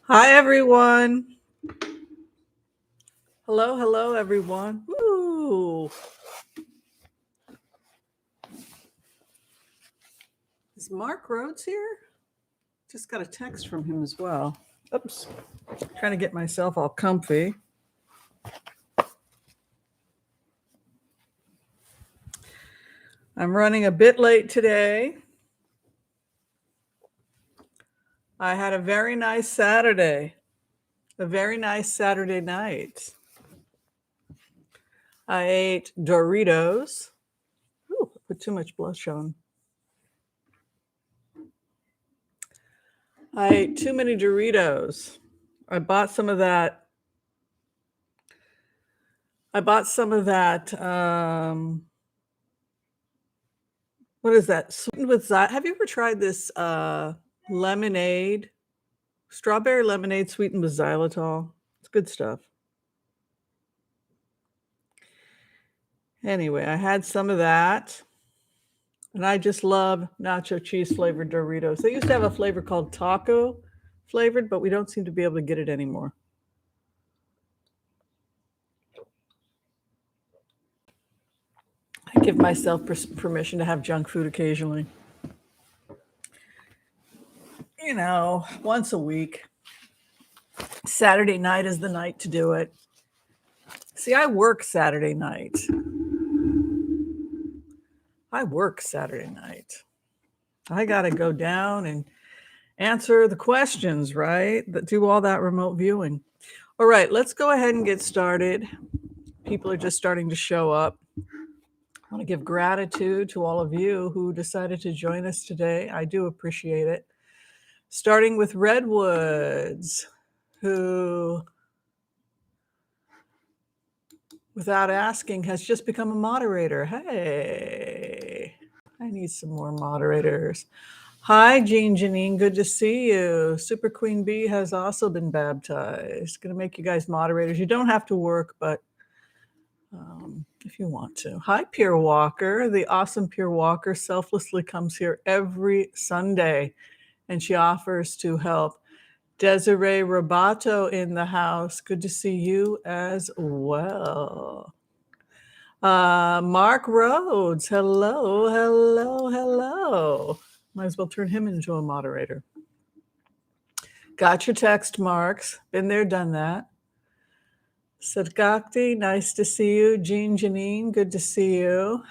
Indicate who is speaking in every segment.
Speaker 1: Hi, everyone. Hello, everyone. Woo. Is Mark Rhodes here? Just got a text from him as well. Oops. Trying to get myself all comfy. I'm running a bit late today. I had a very nice Saturday night. I ate Doritos. Ooh, I put too much blush on. I ate too many Doritos. I bought some of that. What is that? Sweetened with xylitol. Have you ever tried this lemonade? Strawberry lemonade sweetened with xylitol. It's good stuff. Anyway, I had some of that. And I just love nacho cheese flavored Doritos. They used to have a flavor called taco flavored, but we don't seem to be able to get it anymore. I give myself permission to have junk food occasionally. You know, once a week. Saturday night is the night to do it. See, I work Saturday night. I got to go down and answer the questions, right? That do all that remote viewing. All right, let's go ahead and get started. People are just starting to show up. I want to give gratitude to all of you who decided to join us today. I do appreciate it. Starting with Redwoods, who, without asking, has just become a moderator. Hey, I need some more moderators. Hi, Jean Janine. Good to see you. Super Queen Bee has also been baptized. Going to make you guys moderators. You don't have to work, but if you want to. Hi, Pierre Walker. The awesome Pierre Walker selflessly comes here every Sunday, and she offers to help. Desiree Robato in the house. Good to see you as well. Mark Rhodes. Hello. Might as well turn him into a moderator. Got your text, Marks. Been there, done that. Sadgakti, nice to see you. Jean Janine, good to see you.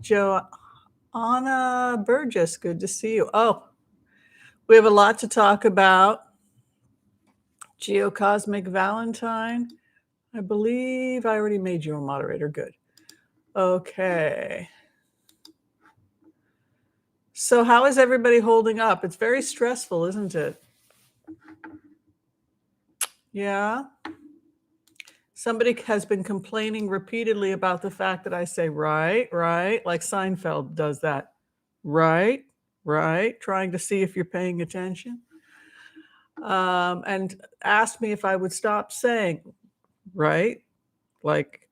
Speaker 1: Joanna Burgess, good to see you. Oh, we have a lot to talk about. Geocosmic Valentine. I believe I already made you a moderator. Good. Okay. So how is everybody holding up? It's very stressful, isn't it? Yeah. Somebody has been complaining repeatedly about the fact that I say, right, like Seinfeld does that. Right, trying to see if you're paying attention. And asked me if I would stop saying, right, like,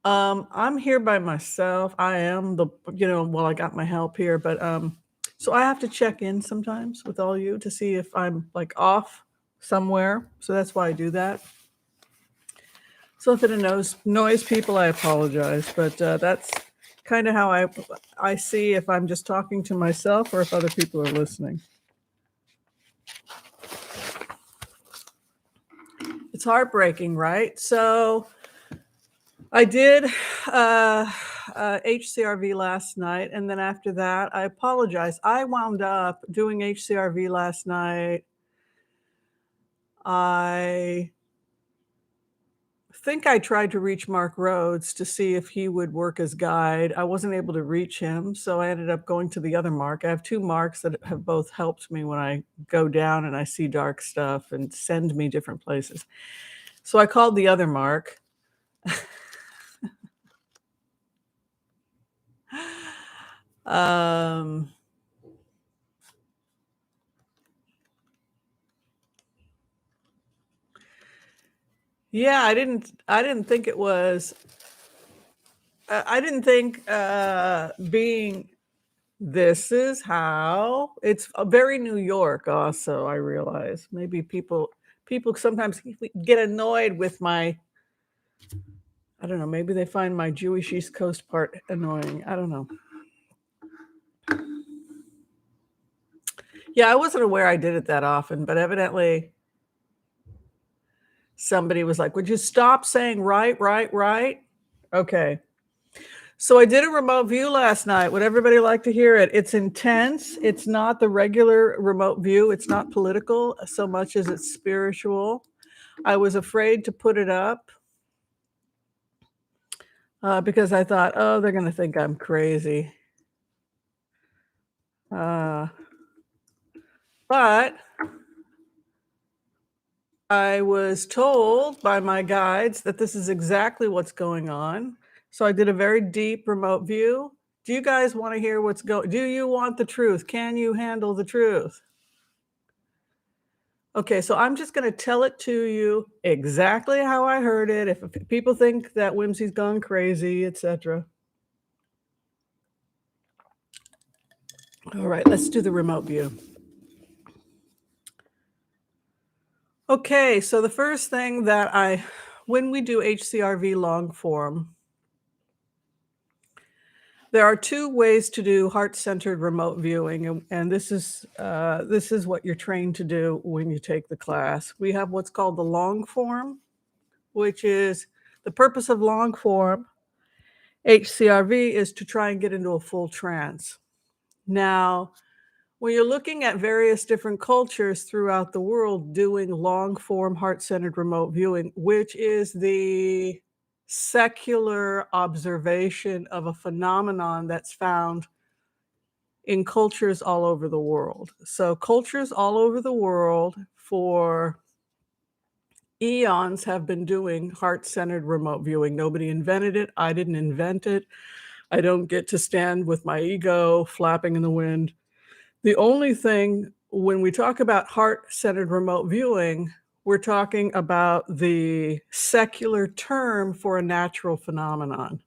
Speaker 1: I'm here by myself. I am I got my help here, but so I have to check in sometimes with all you to see if I'm like off somewhere. So that's why I do that. So if it annoys people, I apologize. But that's kind of how I see if I'm just talking to myself or if other people are listening. It's heartbreaking, right? So I did HCRV last night, and then after that, I apologize. I wound up doing HCRV last night. I think I tried to reach Mark Rhodes to see if he would work as guide. I wasn't able to reach him, so I ended up going to the other Mark. I have two Marks that have both helped me when I go down and I see dark stuff and send me different places. So I called the other Mark. Yeah, I didn't think it was. I didn't think being This is how it's very New York also, I realize. Maybe people sometimes get annoyed with my, I don't know, maybe they find my Jewish East Coast part annoying. I don't know. Yeah, I wasn't aware I did it that often, but evidently somebody was like, "Would you stop saying right, right, right?" Okay. So I did a remote view last night. Would everybody like to hear it? It's intense. It's not the regular remote view. It's not political so much as it's spiritual. I was afraid to put it up because I thought, oh, they're going to think I'm crazy. But I was told by my guides that this is exactly what's going on. So I did a very deep remote view. Do you guys want to hear what's going? Do you want the truth? Can you handle the truth? Okay, so I'm just going to tell it to you exactly how I heard it. If people think that Whimsy's gone crazy, etc. All right, let's do the remote view. Okay, so the first thing that when we do HCRV long form, there are two ways to do heart-centered remote viewing, and this is what you're trained to do when you take the class. We have what's called the long form, which is the purpose of long form HCRV is to try and get into a full trance. Now, when you're looking at various different cultures throughout the world doing long form heart-centered remote viewing, which is the secular observation of a phenomenon that's found in cultures all over the world. So cultures all over the world for eons have been doing heart-centered remote viewing. Nobody invented it. I didn't invent it. I don't get to stand with my ego flapping in the wind. The only thing, when we talk about heart-centered remote viewing, we're talking about the secular term for a natural phenomenon.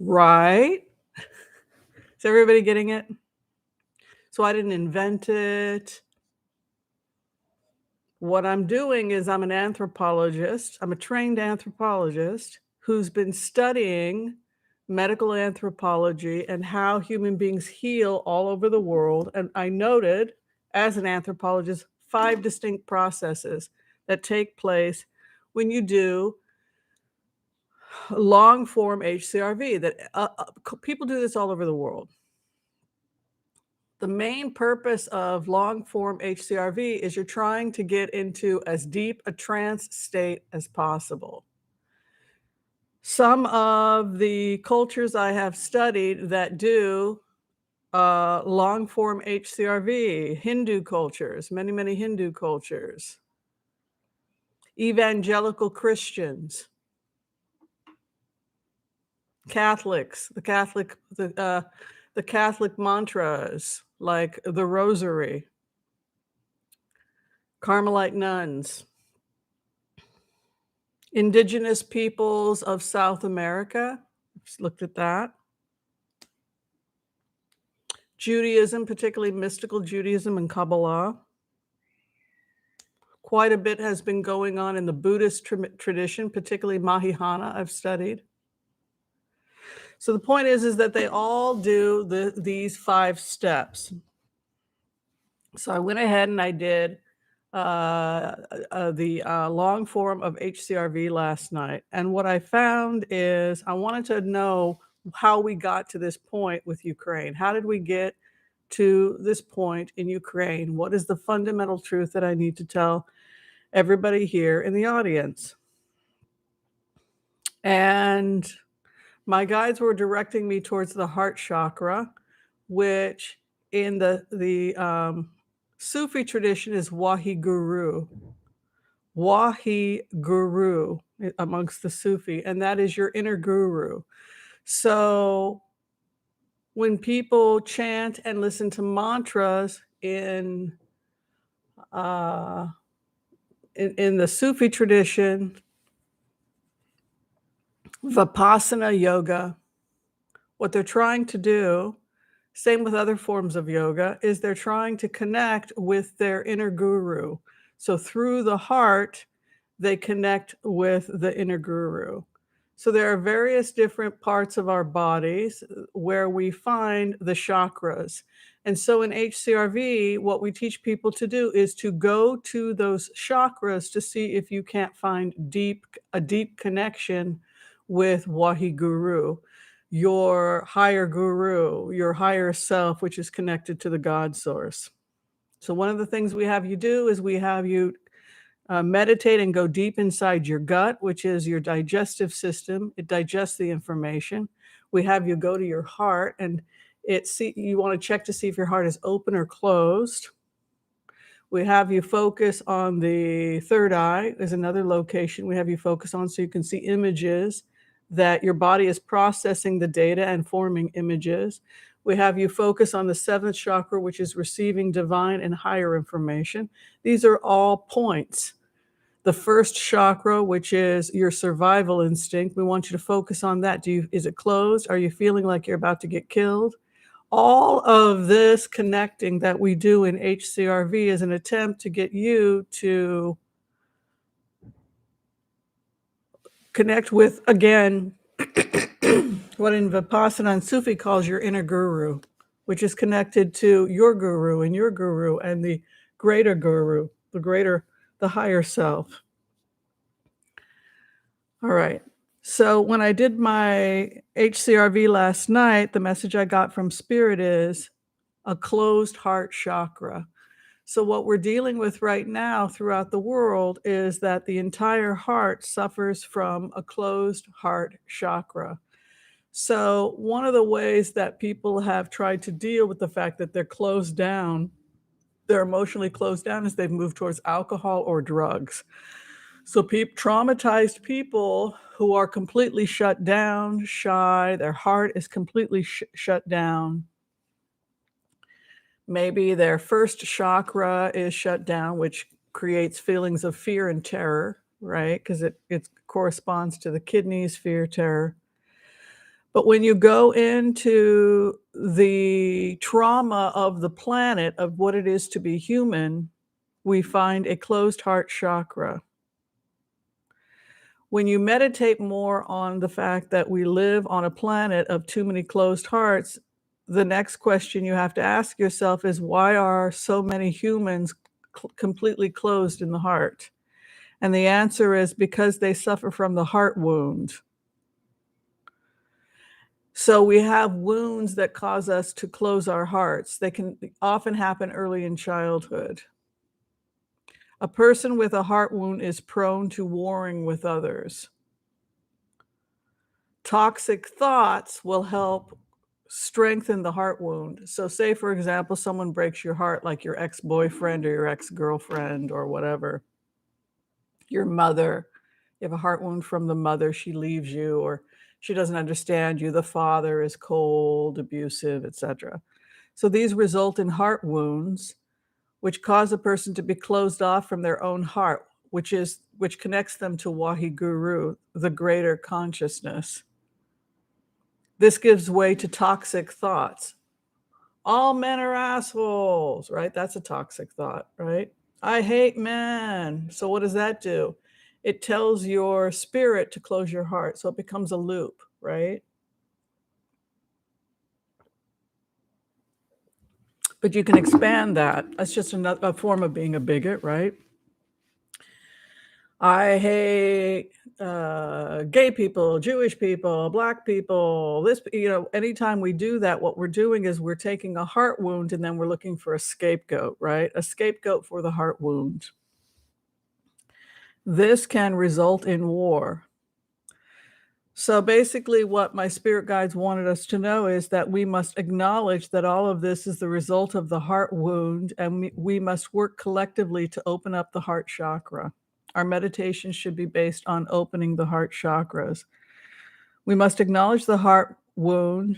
Speaker 1: Right? Is everybody getting it? So I didn't invent it. What I'm doing is I'm an anthropologist. I'm a trained anthropologist who's been studying medical anthropology and how human beings heal all over the world. And I noted, as an anthropologist, 5 distinct processes that take place when you do long form HCRV. That people do this all over the world. The main purpose of long form HCRV is you're trying to get into as deep a trance state as possible. Some of the cultures I have studied that do long form HCRV, Hindu cultures, many Hindu cultures, evangelical Christians, Catholics, the Catholic mantras like the Rosary, Carmelite nuns, indigenous peoples of South America. Just looked at that. Judaism, particularly mystical Judaism and Kabbalah. Quite a bit has been going on in the Buddhist tradition, particularly Mahayana, I've studied. So the point is that they all do these 5 steps. So I went ahead and I did the long form of HCRV last night. And what I found is I wanted to know how we got to this point with Ukraine. How did we get to this point in Ukraine? What is the fundamental truth that I need to tell everybody here in the audience? And my guides were directing me towards the heart chakra, which in the Sufi tradition is Wahi Guru amongst the Sufi, and that is your inner guru. So when people chant and listen to mantras in the Sufi tradition, Vipassana yoga, What they're trying to do, same with other forms of yoga, is they're trying to connect with their inner guru. So through the heart, they connect with the inner guru. So there are various different parts of our bodies where we find the chakras. And so in HCRV, what we teach people to do is to go to those chakras to see if you can't find a deep connection with Wahiguru, your higher guru, your higher self, which is connected to the God source. So one of the things we have you do is we have you meditate and go deep inside your gut, which is your digestive system. It digests the information. We have you go to your heart, and you want to check to see if your heart is open or closed. We have you focus on the third eye. There's another location we have you focus on so you can see images, that your body is processing the data and forming images. We have you focus on the seventh chakra, which is receiving divine and higher information. These are all points. The first chakra, which is your survival instinct, we want you to focus on that. Is it closed? Are you feeling like you're about to get killed? All of this connecting that we do in HCRV is an attempt to get you to connect with, again, what in Vipassana and Sufi calls your inner guru, which is connected to your guru and the greater guru, the higher self. All right. So when I did my HCRV last night, the message I got from Spirit is a closed heart chakra. So what we're dealing with right now throughout the world is that the entire heart suffers from a closed heart chakra. So one of the ways that people have tried to deal with the fact that they're closed down, they're emotionally closed down, is they've moved towards alcohol or drugs. So traumatized people who are completely shut down, shy, their heart is completely shut down. Maybe their first chakra is shut down, which creates feelings of fear and terror, right? Because it corresponds to the kidneys, fear, terror. But when you go into the trauma of the planet, of what it is to be human, we find a closed heart chakra. When you meditate more on the fact that we live on a planet of too many closed hearts, the next question you have to ask yourself is, why are so many humans completely closed in the heart? And the answer is because they suffer from the heart wound. So we have wounds that cause us to close our hearts. They can often happen early in childhood. A person with a heart wound is prone to warring with others. Toxic thoughts will help strengthen the heart wound. So say, for example, someone breaks your heart, like your ex-boyfriend or your ex-girlfriend or whatever. Your mother, you have a heart wound from the mother, she leaves you, or she doesn't understand you. The father is cold, abusive, etc. So these result in heart wounds, which cause a person to be closed off from their own heart, which connects them to Wahiguru, the greater consciousness. This gives way to toxic thoughts. All men are assholes, right? That's a toxic thought, right? I hate men. So what does that do? It tells your spirit to close your heart. So it becomes a loop, right? But you can expand that. That's just a form of being a bigot, right? I hate gay people, Jewish people, Black people. Anytime we do that, what we're doing is we're taking a heart wound and then we're looking for a scapegoat, right? A scapegoat for the heart wound. This can result in war. So basically what my spirit guides wanted us to know is that we must acknowledge that all of this is the result of the heart wound, and we must work collectively to open up the heart chakra. Our meditation should be based on opening the heart chakras. We must acknowledge the heart wound.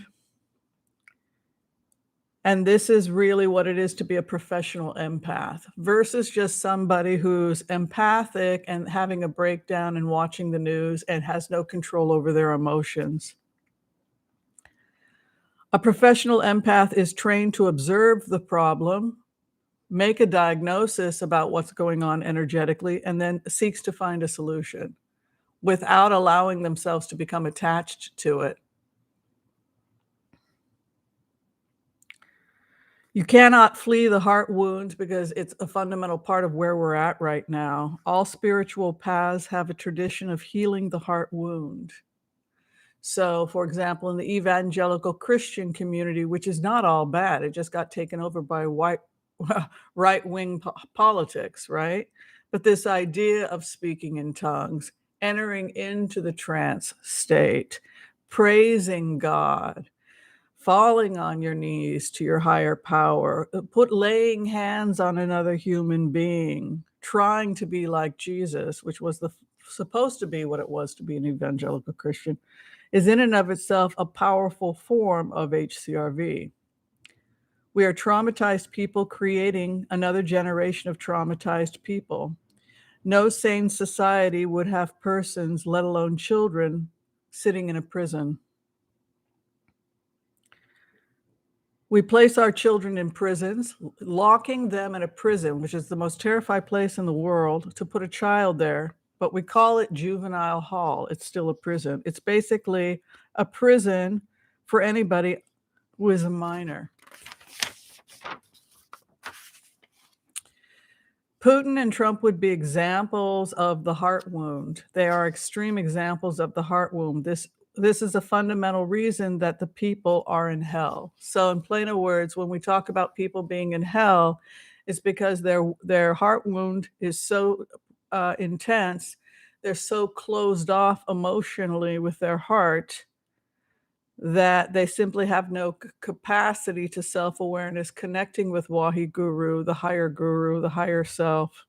Speaker 1: And this is really what it is to be a professional empath versus just somebody who's empathic and having a breakdown and watching the news and has no control over their emotions. A professional empath is trained to observe the problem, make a diagnosis about what's going on energetically, and then seeks to find a solution without allowing themselves to become attached to it. You cannot flee the heart wound because it's a fundamental part of where we're at right now. All spiritual paths have a tradition of healing the heart wound. So, for example, in the evangelical Christian community, which is not all bad, it just got taken over by right-wing politics, right? But this idea of speaking in tongues, entering into the trance state, praising God, falling on your knees to your higher power, laying hands on another human being, trying to be like Jesus, which was supposed to be what it was to be an evangelical Christian, is in and of itself a powerful form of HCRV. We are traumatized people creating another generation of traumatized people. No sane society would have persons, let alone children, sitting in a prison. We place our children in prisons, locking them in a prison, which is the most terrifying place in the world, to put a child there, but we call it juvenile hall. It's still a prison. It's basically a prison for anybody who is a minor. Putin and Trump would be examples of the heart wound. They are extreme examples of the heart wound. This is a fundamental reason that the people are in hell. So in plainer words, when we talk about people being in hell, it's because their heart wound is so intense, they're so closed off emotionally with their heart that they simply have no capacity to self-awareness, connecting with Waheguru, the higher self.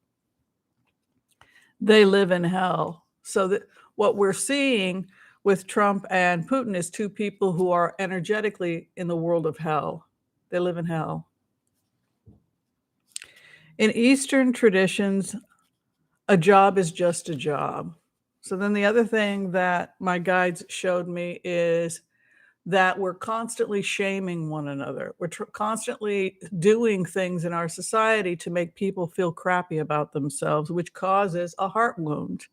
Speaker 1: They live in hell. So that what we're seeing with Trump and Putin is two people who are energetically in the world of hell. They live in hell. In Eastern traditions, a job is just a job. So then the other thing that my guides showed me is that we're constantly shaming one another. We're constantly doing things in our society to make people feel crappy about themselves, which causes a heart wound.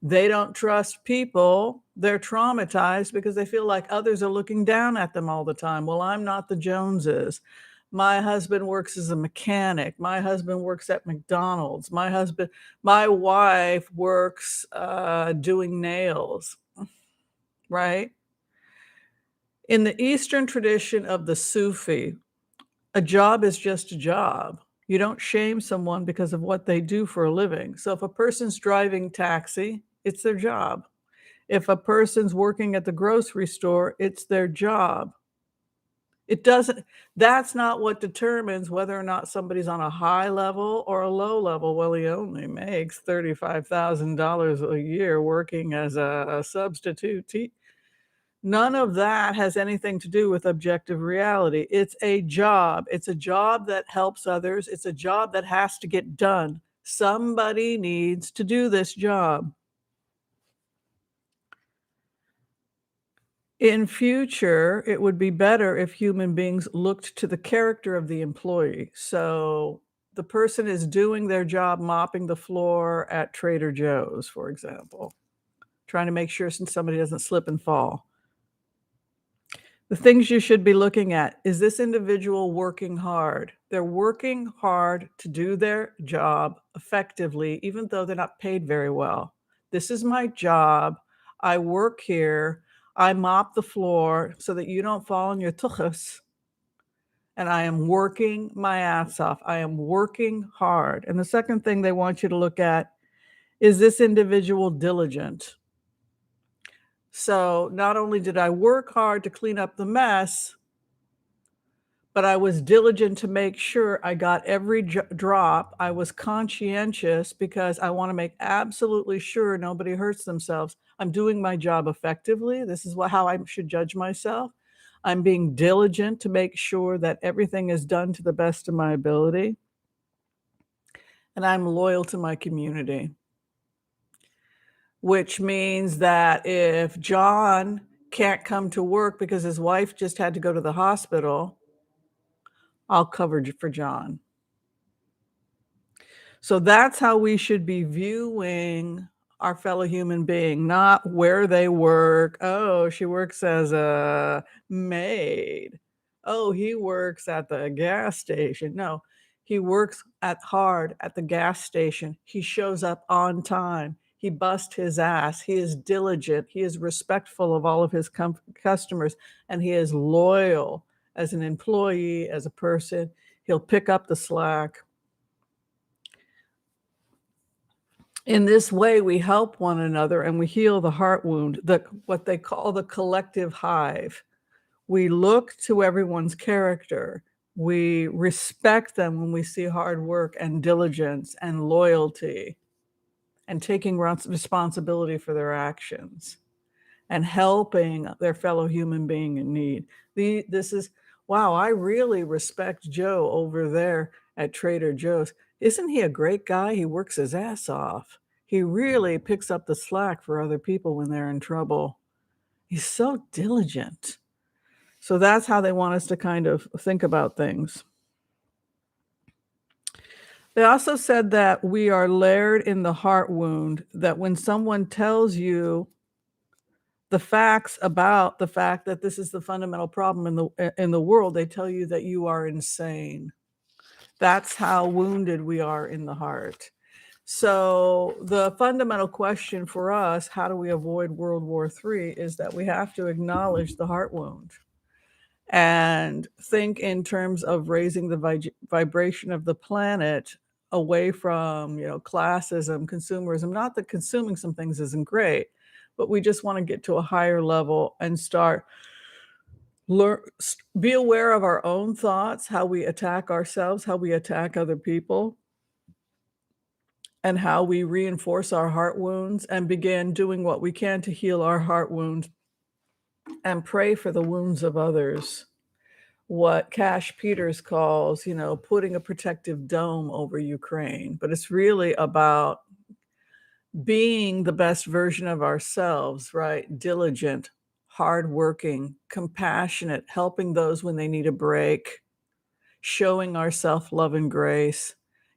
Speaker 1: They don't trust people. They're traumatized because they feel like others are looking down at them all the time. Well, I'm not the Joneses. My husband works as a mechanic. My husband works at McDonald's. My wife works doing nails, right? In the Eastern tradition of the Sufi, a job is just a job. You don't shame someone because of what they do for a living. So if a person's driving taxi, it's their job. If a person's working at the grocery store, it's their job. That's not what determines whether or not somebody's on a high level or a low level. Well, he only makes $35,000 a year working as a substitute teacher. None of that has anything to do with objective reality. It's a job. It's a job that helps others. It's a job that has to get done. Somebody needs to do this job. In future, it would be better if human beings looked to the character of the employee. So the person is doing their job mopping the floor at Trader Joe's, for example, trying to make sure somebody doesn't slip and fall. The things you should be looking at, is this individual working hard? They're working hard to do their job effectively, even though they're not paid very well. This is my job. I work here. I mop the floor so that you don't fall on your tuchus. And I am working my ass off. I am working hard. And the second thing they want you to look at, is this individual diligent? So not only did I work hard to clean up the mess, but I was diligent to make sure I got every drop. I was conscientious because I want to make absolutely sure nobody hurts themselves. I'm doing my job effectively. This is how I should judge myself. I'm being diligent to make sure that everything is done to the best of my ability. And I'm loyal to my community, which means that if John can't come to work because his wife just had to go to the hospital, I'll cover for John. So that's how we should be viewing our fellow human being, not where they work. Oh, she works as a maid. Oh, he works at the gas station. No, he works hard at the gas station. He shows up on time. He busts his ass. He is diligent. He is respectful of all of his customers, and he is loyal as an employee, as a person. He'll pick up the slack. In this way, we help one another and we heal the heart wound, what they call the collective hive. We look to everyone's character. We respect them when we see hard work and diligence and loyalty and taking responsibility for their actions and helping their fellow human being in need. This is, wow, I really respect Joe over there at Trader Joe's. Isn't he a great guy? He works his ass off. He really picks up the slack for other people when they're in trouble. He's so diligent. So that's how they want us to kind of think about things. They also said that we are layered in the heart wound, that when someone tells you the facts about the fact that this is the fundamental problem in the world, they tell you that you are insane. That's how wounded we are in the heart. So the fundamental question for us, how do we avoid World War III, is that we have to acknowledge the heart wound and think in terms of raising the vibration of the planet away from, classism, consumerism. Not that consuming some things isn't great, but we just want to get to a higher level and be aware of our own thoughts, how we attack ourselves, how we attack other people, and how we reinforce our heart wounds, and begin doing what we can to heal our heart wounds and pray for the wounds of others. What Cash Peters calls, putting a protective dome over Ukraine. But it's really about being the best version of ourselves, right? Diligent, hardworking, compassionate, helping those when they need a break, showing our self-love and grace,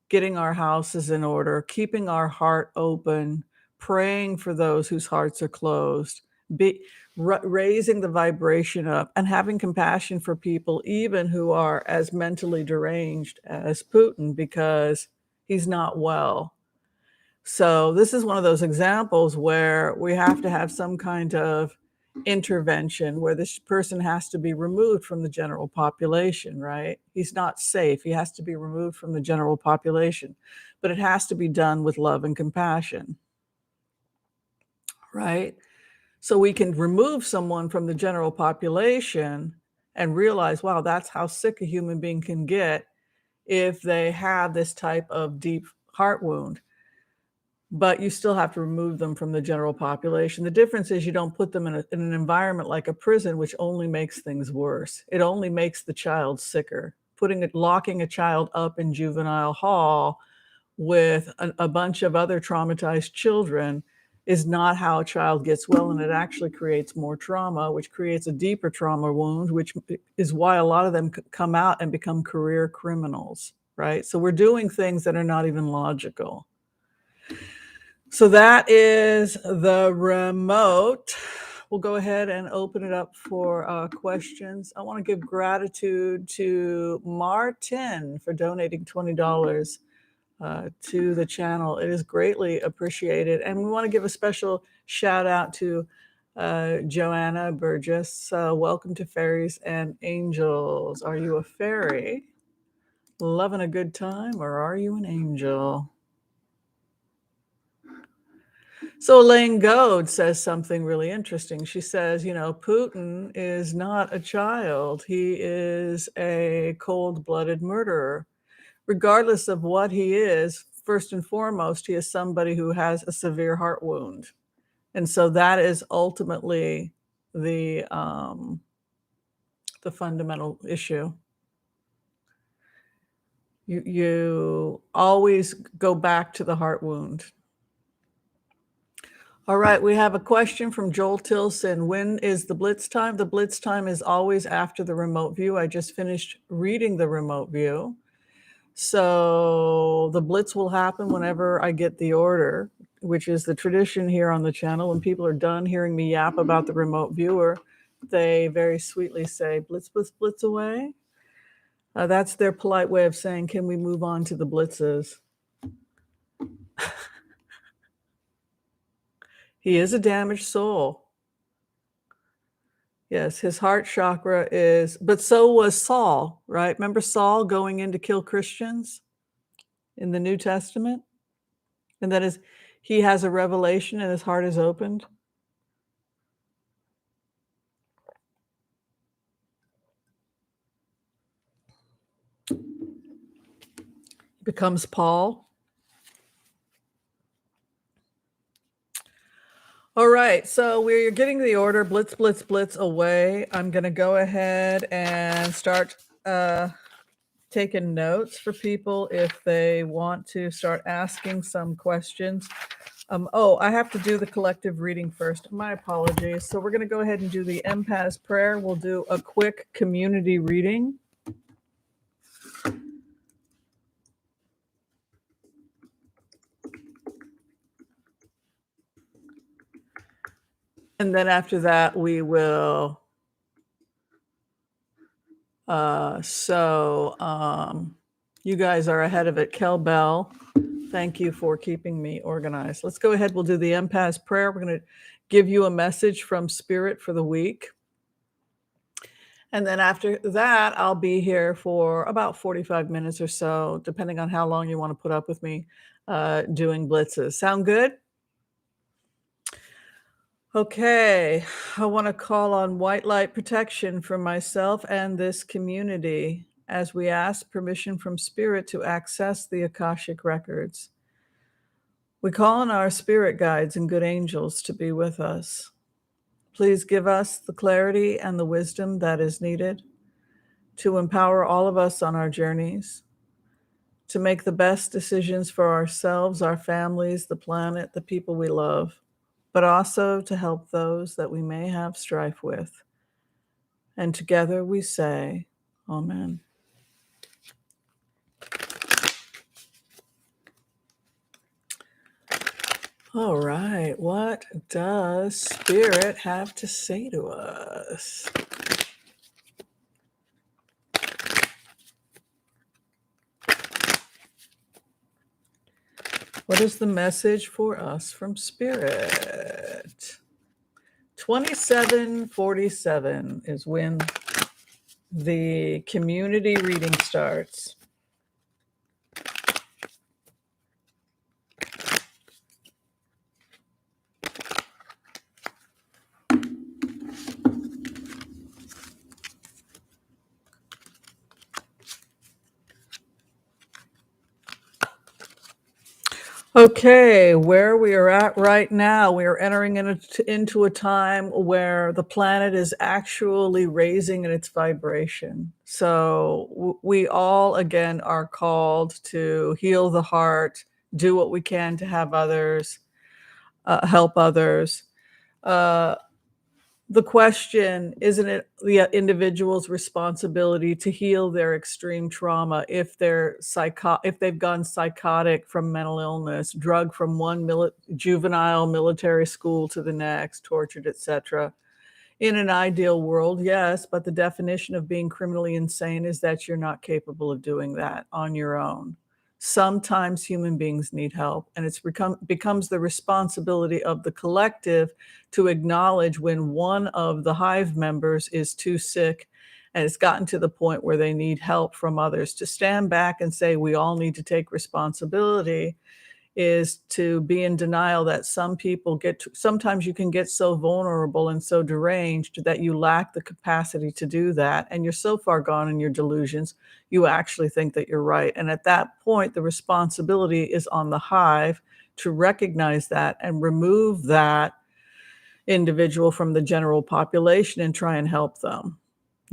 Speaker 1: getting our houses in order, keeping our heart open, praying for those whose hearts are closed, raising the vibration up, and having compassion for people even who are as mentally deranged as Putin because he's not well. So this is one of those examples where we have to have some kind of intervention where this person has to be removed from the general population, right? He's not safe. He has to be removed from the general population, but it has to be done with love and compassion, right? So we can remove someone from the general population and realize, wow, that's how sick a human being can get if they have this type of deep heart wound. But you still have to remove them from the general population. The difference is you don't put them in an environment like a prison, which only makes things worse. It only makes the child sicker. Locking a child up in juvenile hall with a bunch of other traumatized children is not how a child gets well, and it actually creates more trauma, which creates a deeper trauma wound, which is why a lot of them come out and become career criminals, right? So we're doing things that are not even logical. So that is the remote. We'll go ahead and open it up for questions. I want to give gratitude to Martin for donating $20 to the channel. It is greatly appreciated. And we want to give a special shout out to Joanna Burgess. Welcome to Fairies and Angels. Are you a fairy loving a good time, or are you an angel? So Elaine Goad says something really interesting. She says, Putin is not a child. He is a cold-blooded murderer. Regardless of what he is, first and foremost, he is somebody who has a severe heart wound. And so that is ultimately the fundamental issue. You always go back to the heart wound. All right, we have a question from Joel Tilson. When is the Blitz time? The Blitz time is always after the remote view. I just finished reading the remote view. So the Blitz will happen whenever I get the order, which is the tradition here on the channel. When people are done hearing me yap about the remote viewer, they very sweetly say, Blitz, Blitz, Blitz away. That's their polite way of saying, can we move on to the Blitzes? He is a damaged soul. Yes, his heart chakra is, but so was Saul, right? Remember Saul going in to kill Christians in the New Testament? And that is, he has a revelation and his heart is opened. He becomes Paul. All right, so we're getting the order, Blitz, Blitz, Blitz away. I'm going to go ahead and start taking notes for people if they want to start asking some questions. I have to do the collective reading first. My apologies. So we're going to go ahead and do the empath's prayer. We'll do a quick community reading. And then after that, we will. You guys are ahead of it. Kel Bell, thank you for keeping me organized. Let's go ahead. We'll do the empath's prayer. We're going to give you a message from Spirit for the week. And then after that, I'll be here for about 45 minutes or so, depending on how long you want to put up with me doing blitzes. Sound good? Okay, I want to call on white light protection for myself and this community as we ask permission from Spirit to access the Akashic records. We call on our spirit guides and good angels to be with us. Please give us the clarity and the wisdom that is needed to empower all of us on our journeys, to make the best decisions for ourselves, our families, the planet, the people we love, but also to help those that we may have strife with. And together we say, Amen. All right, what does Spirit have to say to us? What is the message for us from Spirit? 2747 is when the community reading starts. Okay, where we are at right now, we are entering into a time where the planet is actually raising in its vibration. So we all, again, are called to heal the heart, do what we can to have others, help others. The question, isn't it the individual's responsibility to heal their extreme trauma if they've gone psychotic from mental illness, drugged from one juvenile military school to the next, tortured, etc.? In an ideal world, yes, but the definition of being criminally insane is that you're not capable of doing that on your own. Sometimes human beings need help, and it's becomes the responsibility of the collective to acknowledge when one of the hive members is too sick and it's gotten to the point where they need help from others. To stand back and say we all need to take responsibility is to be in denial that sometimes you can get so vulnerable and so deranged that you lack the capacity to do that. And you're so far gone in your delusions, you actually think that you're right. And at that point, the responsibility is on the hive to recognize that and remove that individual from the general population and try and help them.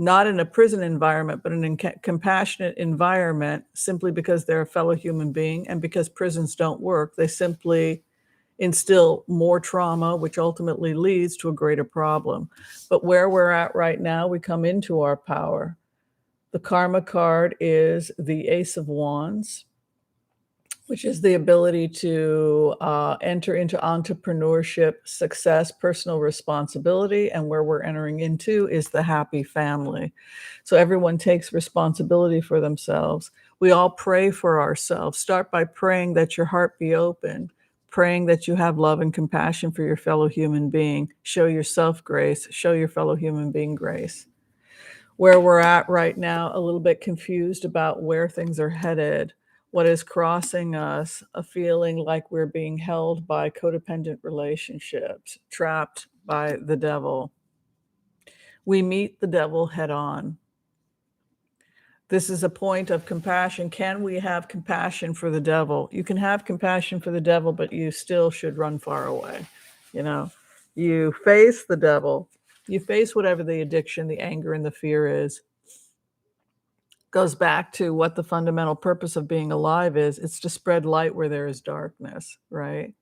Speaker 1: Not in a prison environment, but in a compassionate environment, simply because they're a fellow human being and because prisons don't work. They simply instill more trauma, which ultimately leads to a greater problem. But where we're at right now, we come into our power. The karma card is the Ace of Wands, which is the ability to enter into entrepreneurship, success, personal responsibility. And where we're entering into is the happy family. So everyone takes responsibility for themselves. We all pray for ourselves. Start by praying that your heart be open, praying that you have love and compassion for your fellow human being. Show yourself grace, show your fellow human being grace. Where we're at right now, a little bit confused about where things are headed. What is crossing us, a feeling like we're being held by codependent relationships, trapped by the devil. We meet the devil head on. This is a point of compassion. Can we have compassion for the devil? You can have compassion for the devil, but you still should run far away. You know, you face the devil, you face whatever the addiction, the anger, and the fear is. Goes back to what the fundamental purpose of being alive is. It's to spread light where there is darkness, right?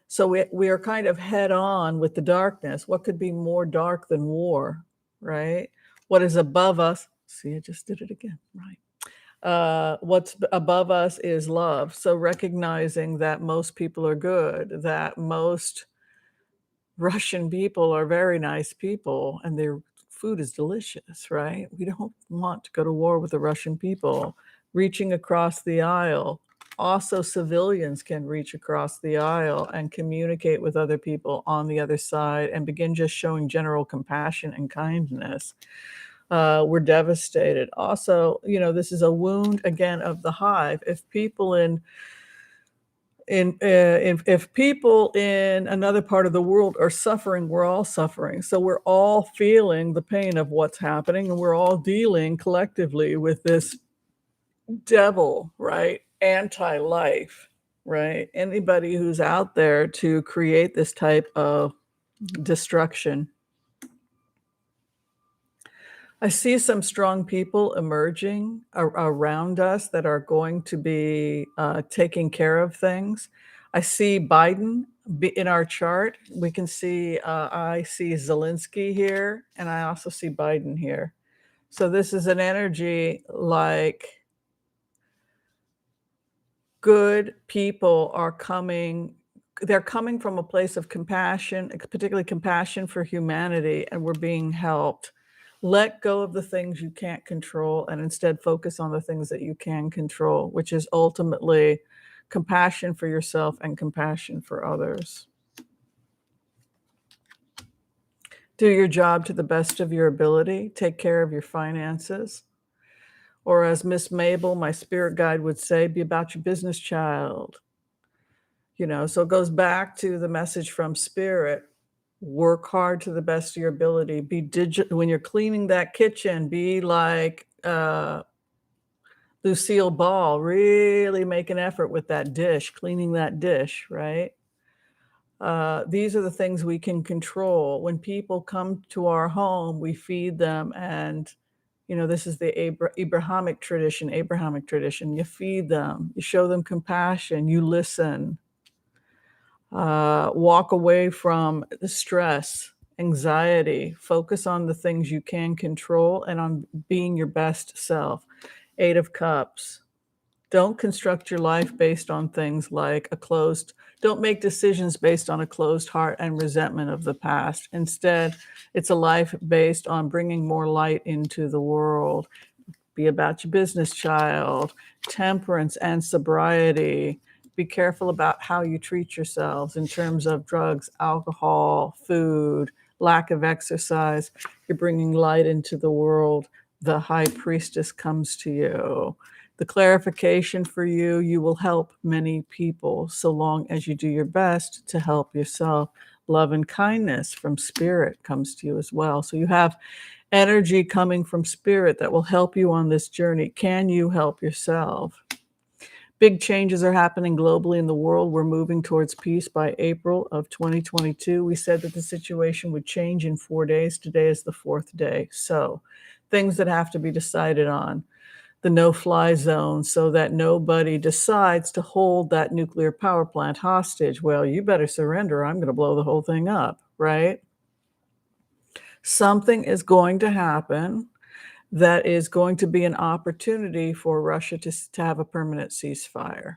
Speaker 1: So we are kind of head on with the darkness. What could be more dark than war, right? What is above us? See, I just did it again, right? What's above us is love. So recognizing that most people are good, that most Russian people are very nice people, and their food is delicious, right? We don't want to go to war with the Russian people. Reaching across the aisle. Also, civilians can reach across the aisle and communicate with other people on the other side and begin just showing general compassion and kindness. We're devastated. Also, you know, this is a wound, again, of the hive. If people if people in another part of the world are suffering, we're all suffering. So we're all feeling the pain of what's happening, and we're all dealing collectively with this devil, right? Anti-life, right? Anybody who's out there to create this type of destruction. I see some strong people emerging around us that are going to be taking care of things. I see Biden in our chart. We can see, I see Zelensky here, and I also see Biden here. So this is an energy like good people are coming. They're coming from a place of compassion, particularly compassion for humanity, and we're being helped. Let go of the things you can't control and instead focus on the things that you can control, which is ultimately compassion for yourself and compassion for others. Do your job to the best of your ability. Take care of your finances. Or as Miss Mabel, my spirit guide, would say, be about your business, child. You know, so it goes back to the message from spirit. Work hard to the best of your ability. Be digital when you're cleaning that kitchen. Be like Lucille Ball. Really make an effort with that dish, cleaning that dish, right? These are the things we can control. When people come to our home, we feed them, and you know, this is the Abrahamic tradition. You feed them, you show them compassion, you listen. Walk away from the stress, anxiety, focus on the things you can control and on being your best self. 8 of Cups. Don't construct your life based on things like don't make decisions based on a closed heart and resentment of the past. Instead, it's a life based on bringing more light into the world. Be about your business, child. Temperance and sobriety. Be careful about how you treat yourselves in terms of drugs, alcohol, food, lack of exercise. You're bringing light into the world. The high priestess comes to you. The clarification for you, you will help many people so long as you do your best to help yourself. Love and kindness from spirit comes to you as well. So you have energy coming from spirit that will help you on this journey. Can you help yourself? Big changes are happening globally in the world. We're moving towards peace by April of 2022. We said that the situation would change in 4 days. Today is the 4th day. So things that have to be decided on. the no-fly zone so that nobody decides to hold that nuclear power plant hostage. Well, you better surrender. I'm going to blow the whole thing up, right? Something is going to happen that is going to be an opportunity for Russia to have a permanent ceasefire.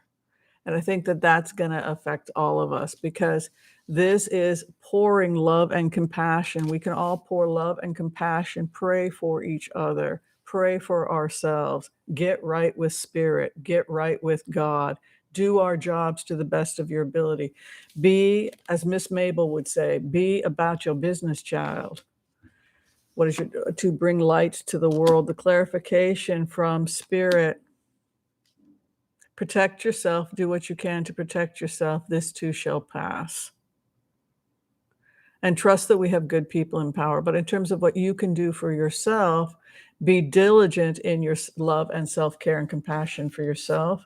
Speaker 1: And I think that that's going to affect all of us because this is pouring love and compassion. We can all pour love and compassion, pray for each other, pray for ourselves, get right with spirit, get right with God, do our jobs to the best of your ability. Be, as Miss Mabel would say, be about your business, child. What is your, to bring light to the world, the clarification from spirit. Protect yourself, do what you can to protect yourself. This too shall pass. And trust that we have good people in power. But in terms of what you can do for yourself, be diligent in your love and self-care and compassion for yourself.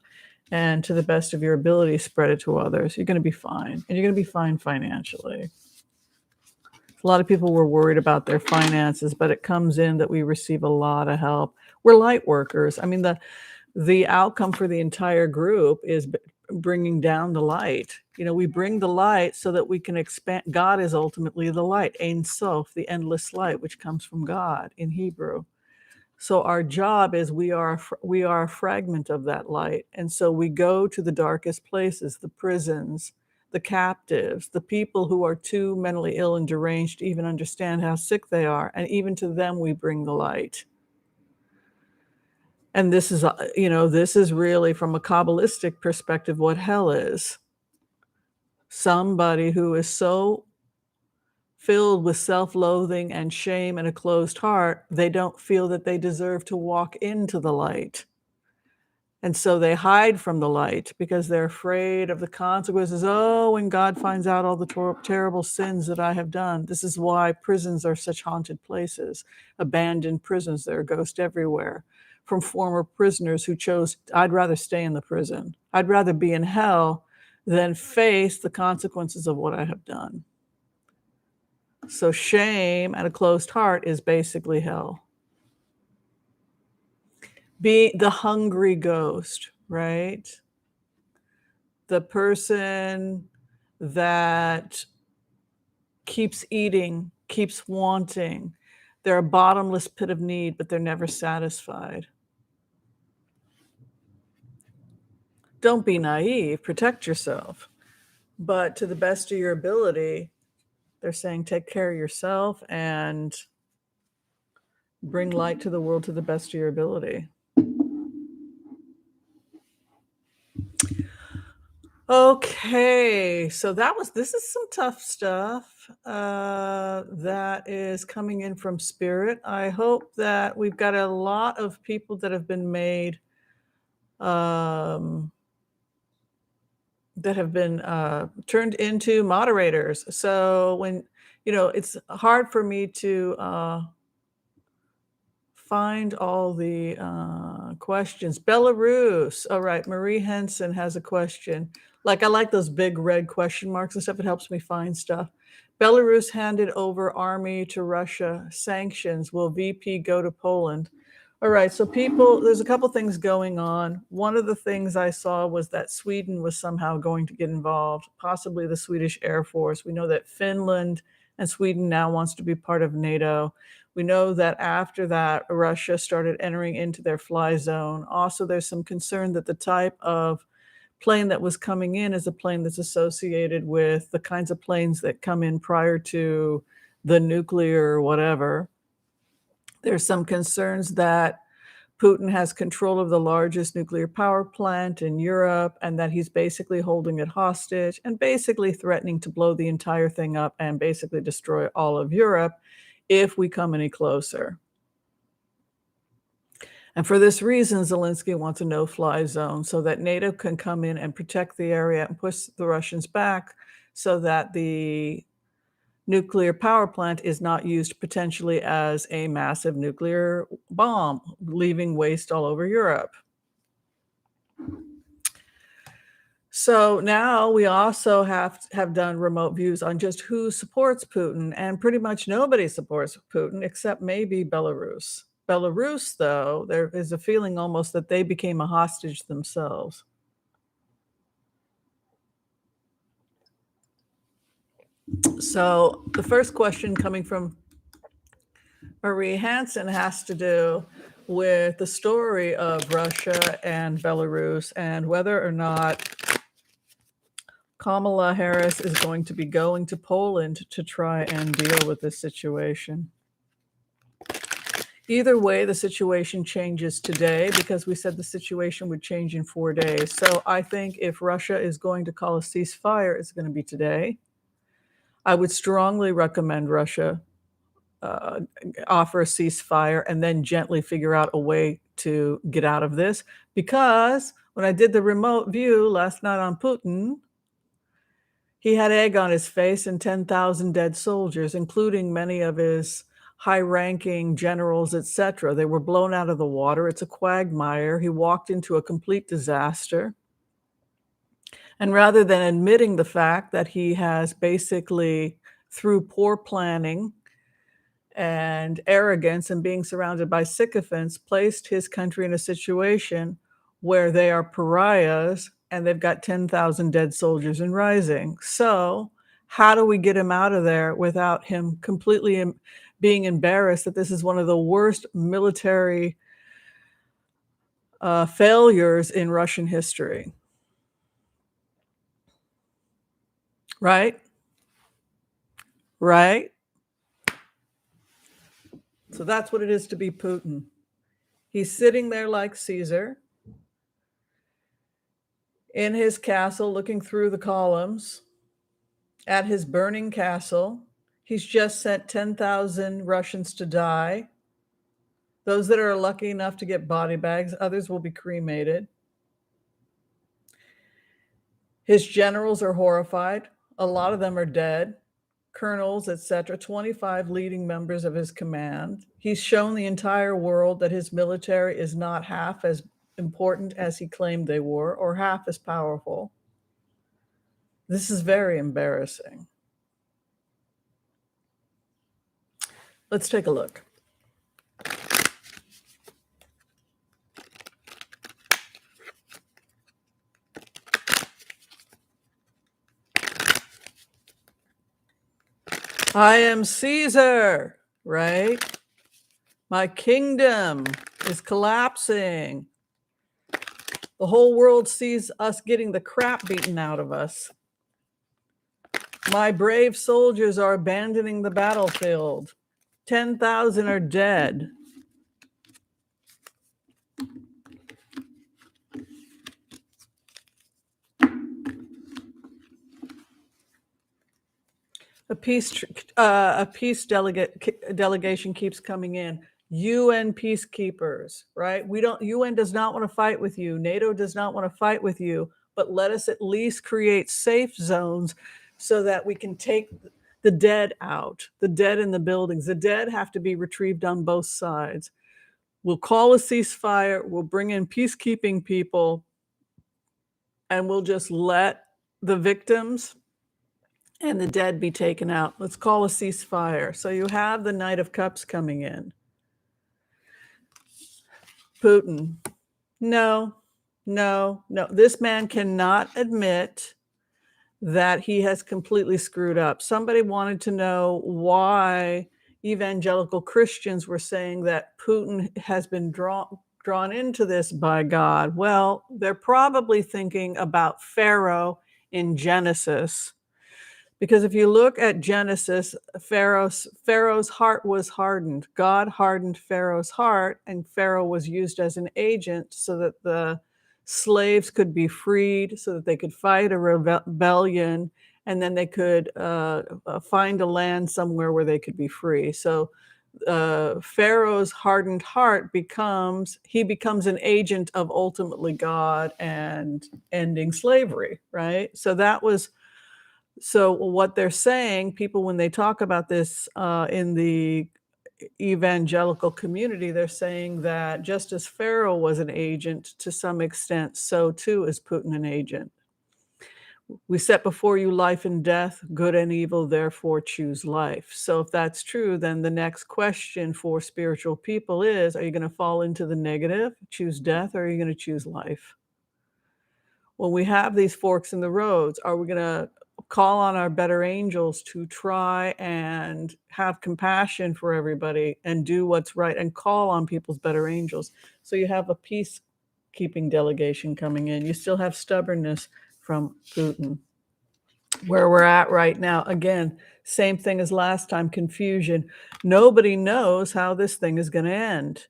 Speaker 1: And to the best of your ability, spread it to others. You're going to be fine. And you're going to be fine financially. A lot of people were worried about their finances, but it comes in that we receive a lot of help. We're light workers. I mean, the outcome for the entire group is bringing down the light. You know, we bring the light so that we can expand. God is ultimately the light, Ein Sof, the endless light, which comes from God in Hebrew. So our job is we are a fragment of that light. And so we go to the darkest places, the prisons, the captives, the people who are too mentally ill and deranged to even understand how sick they are. And even to them, we bring the light. And this is, this is really from a Kabbalistic perspective what hell is. Somebody who is so filled with self-loathing and shame and a closed heart, they don't feel that they deserve to walk into the light. And so they hide from the light because they're afraid of the consequences. Oh, when God finds out all the terrible sins that I have done. This is why prisons are such haunted places, abandoned prisons. There are ghosts everywhere. From former prisoners who chose, I'd rather stay in the prison. I'd rather be in hell than face the consequences of what I have done. So shame and a closed heart is basically hell. Be the hungry ghost, right? The person that keeps eating, keeps wanting. They're a bottomless pit of need, but they're never satisfied. Don't be naive, protect yourself. But to the best of your ability, they're saying take care of yourself and bring light to the world to the best of your ability. Okay, so this is some tough stuff that is coming in from spirit. I hope that we've got a lot of people that have been made that have been turned into moderators. So when, it's hard for me to find all the questions. Belarus. All right. Marie Henson has a question. I like those big red question marks and stuff. It helps me find stuff. Belarus handed over army to Russia. Sanctions. Will VP go to Poland? All right. So there's a couple things going on. One of the things I saw was that Sweden was somehow going to get involved, possibly the Swedish Air Force. We know that Finland and Sweden now wants to be part of NATO. We know that after that, Russia started entering into their fly zone. Also, there's some concern that the type of plane that was coming in is a plane that's associated with the kinds of planes that come in prior to the nuclear whatever. There's some concerns that Putin has control of the largest nuclear power plant in Europe and that he's basically holding it hostage and basically threatening to blow the entire thing up and basically destroy all of Europe if we come any closer. And for this reason, Zelensky wants a no-fly zone so that NATO can come in and protect the area and push the Russians back so that the nuclear power plant is not used potentially as a massive nuclear bomb, leaving waste all over Europe. So now we also have done remote views on just who supports Putin, and pretty much nobody supports Putin except maybe Belarus. Belarus, though, there is a feeling almost that they became a hostage themselves. So the first question coming from Marie Hansen has to do with the story of Russia and Belarus and whether or not Kamala Harris is going to be going to Poland to try and deal with this situation. Either way, the situation changes today because we said the situation would change in 4 days. So I think if Russia is going to call a ceasefire, it's going to be today. I would strongly recommend Russia offer a ceasefire and then gently figure out a way to get out of this. Because when I did the remote view last night on Putin, he had egg on his face and 10,000 dead soldiers, including many of his high-ranking generals, etc. They were blown out of the water. It's a quagmire. He walked into a complete disaster. And rather than admitting the fact that he has basically, through poor planning and arrogance and being surrounded by sycophants, placed his country in a situation where they are pariahs and they've got 10,000 dead soldiers and rising. So how do we get him out of there without him completely being embarrassed that this is one of the worst military failures in Russian history? Right? Right? So that's what it is to be Putin. He's sitting there like Caesar in his castle, looking through the columns at his burning castle. He's just sent 10,000 Russians to die. Those that are lucky enough to get body bags, others will be cremated. His generals are horrified. A lot of them are dead. Colonels, etc., 25 leading members of his command. He's shown the entire world that his military is not half as important as he claimed they were, or half as powerful. This is very embarrassing. Let's take a look. I am Caesar, right? My kingdom is collapsing. The whole world sees us getting the crap beaten out of us. My brave soldiers are abandoning the battlefield. 10,000 are dead. A peace delegation keeps coming in. UN peacekeepers, right? UN does not want to fight with you. NATO does not want to fight with you, but let us at least create safe zones so that we can take the dead out, the dead in the buildings. The dead have to be retrieved on both sides. We'll call a ceasefire. We'll bring in peacekeeping people, and we'll just let the victims and the dead be taken out. Let's call a ceasefire. So you have the Knight of Cups coming in. Putin. No. This man cannot admit that he has completely screwed up. Somebody wanted to know why evangelical Christians were saying that Putin has been drawn into this by God. Well, they're probably thinking about Pharaoh in Genesis. Because if you look at Genesis, Pharaoh's heart was hardened. God hardened Pharaoh's heart, and Pharaoh was used as an agent so that the slaves could be freed, so that they could fight a rebellion, and then they could find a land somewhere where they could be free. So Pharaoh's hardened heart becomes an agent of ultimately God and ending slavery, right? So what they're saying, people, when they talk about this in the evangelical community, they're saying that just as Pharaoh was an agent to some extent, so too is Putin an agent. We set before you life and death, good and evil, therefore choose life. So if that's true, then the next question for spiritual people is, are you going to fall into the negative, choose death, or are you going to choose life? When we have these forks in the roads, are we going to call on our better angels to try and have compassion for everybody and do what's right and call on people's better angels? So you have a peacekeeping delegation coming in. You still have stubbornness from Putin. Where we're at right now, again, same thing as last time, confusion. Nobody knows how this thing is going to end.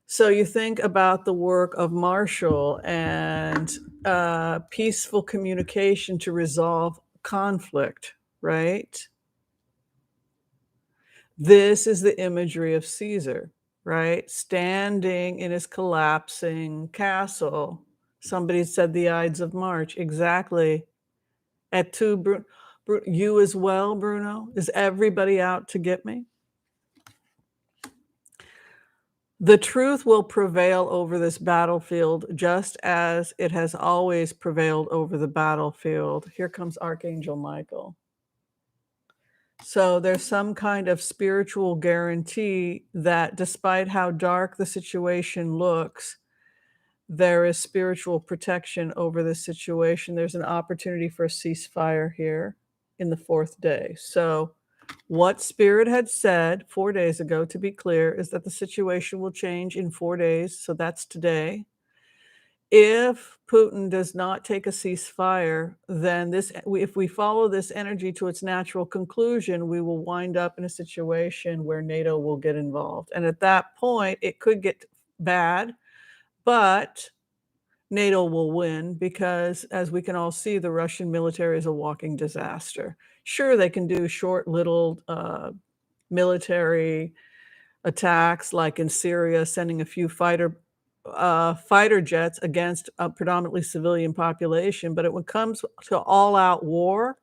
Speaker 1: So you think about the work of Marshall and peaceful communication to resolve conflict, right? This is the imagery of Caesar, right? Standing in his collapsing castle. Somebody said the Ides of March. Exactly. At two, you as well, Bruno? Is everybody out to get me? The truth will prevail over this battlefield just as it has always prevailed over the battlefield. Here comes Archangel Michael. So there's some kind of spiritual guarantee that despite how dark the situation looks, there is spiritual protection over this situation. There's an opportunity for a ceasefire here in the fourth day. So what Spirit had said 4 days ago, to be clear, is that the situation will change in 4 days. So that's today. If Putin does not take a ceasefire, then if we follow this energy to its natural conclusion, we will wind up in a situation where NATO will get involved. And at that point, it could get bad, but NATO will win because, as we can all see, the Russian military is a walking disaster. Sure, they can do short little military attacks, like in Syria, sending a few fighter jets against a predominantly civilian population. But when it comes to all-out war,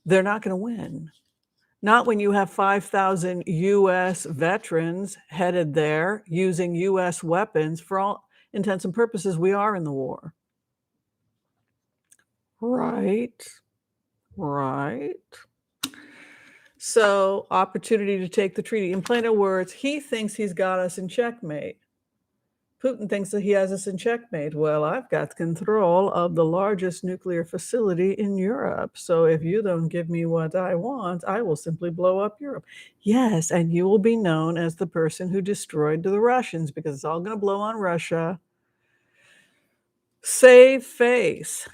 Speaker 1: they're not going to win. Not when you have 5,000 U.S. veterans headed there using U.S. weapons. For all intents and purposes, we are in the war. Right. So, opportunity to take the treaty. In plain words, he thinks he's got us in checkmate. Putin thinks that he has us in checkmate. Well, I've got control of the largest nuclear facility in Europe. So if you don't give me what I want, I will simply blow up Europe. Yes, and you will be known as the person who destroyed the Russians because it's all going to blow on Russia. Save face.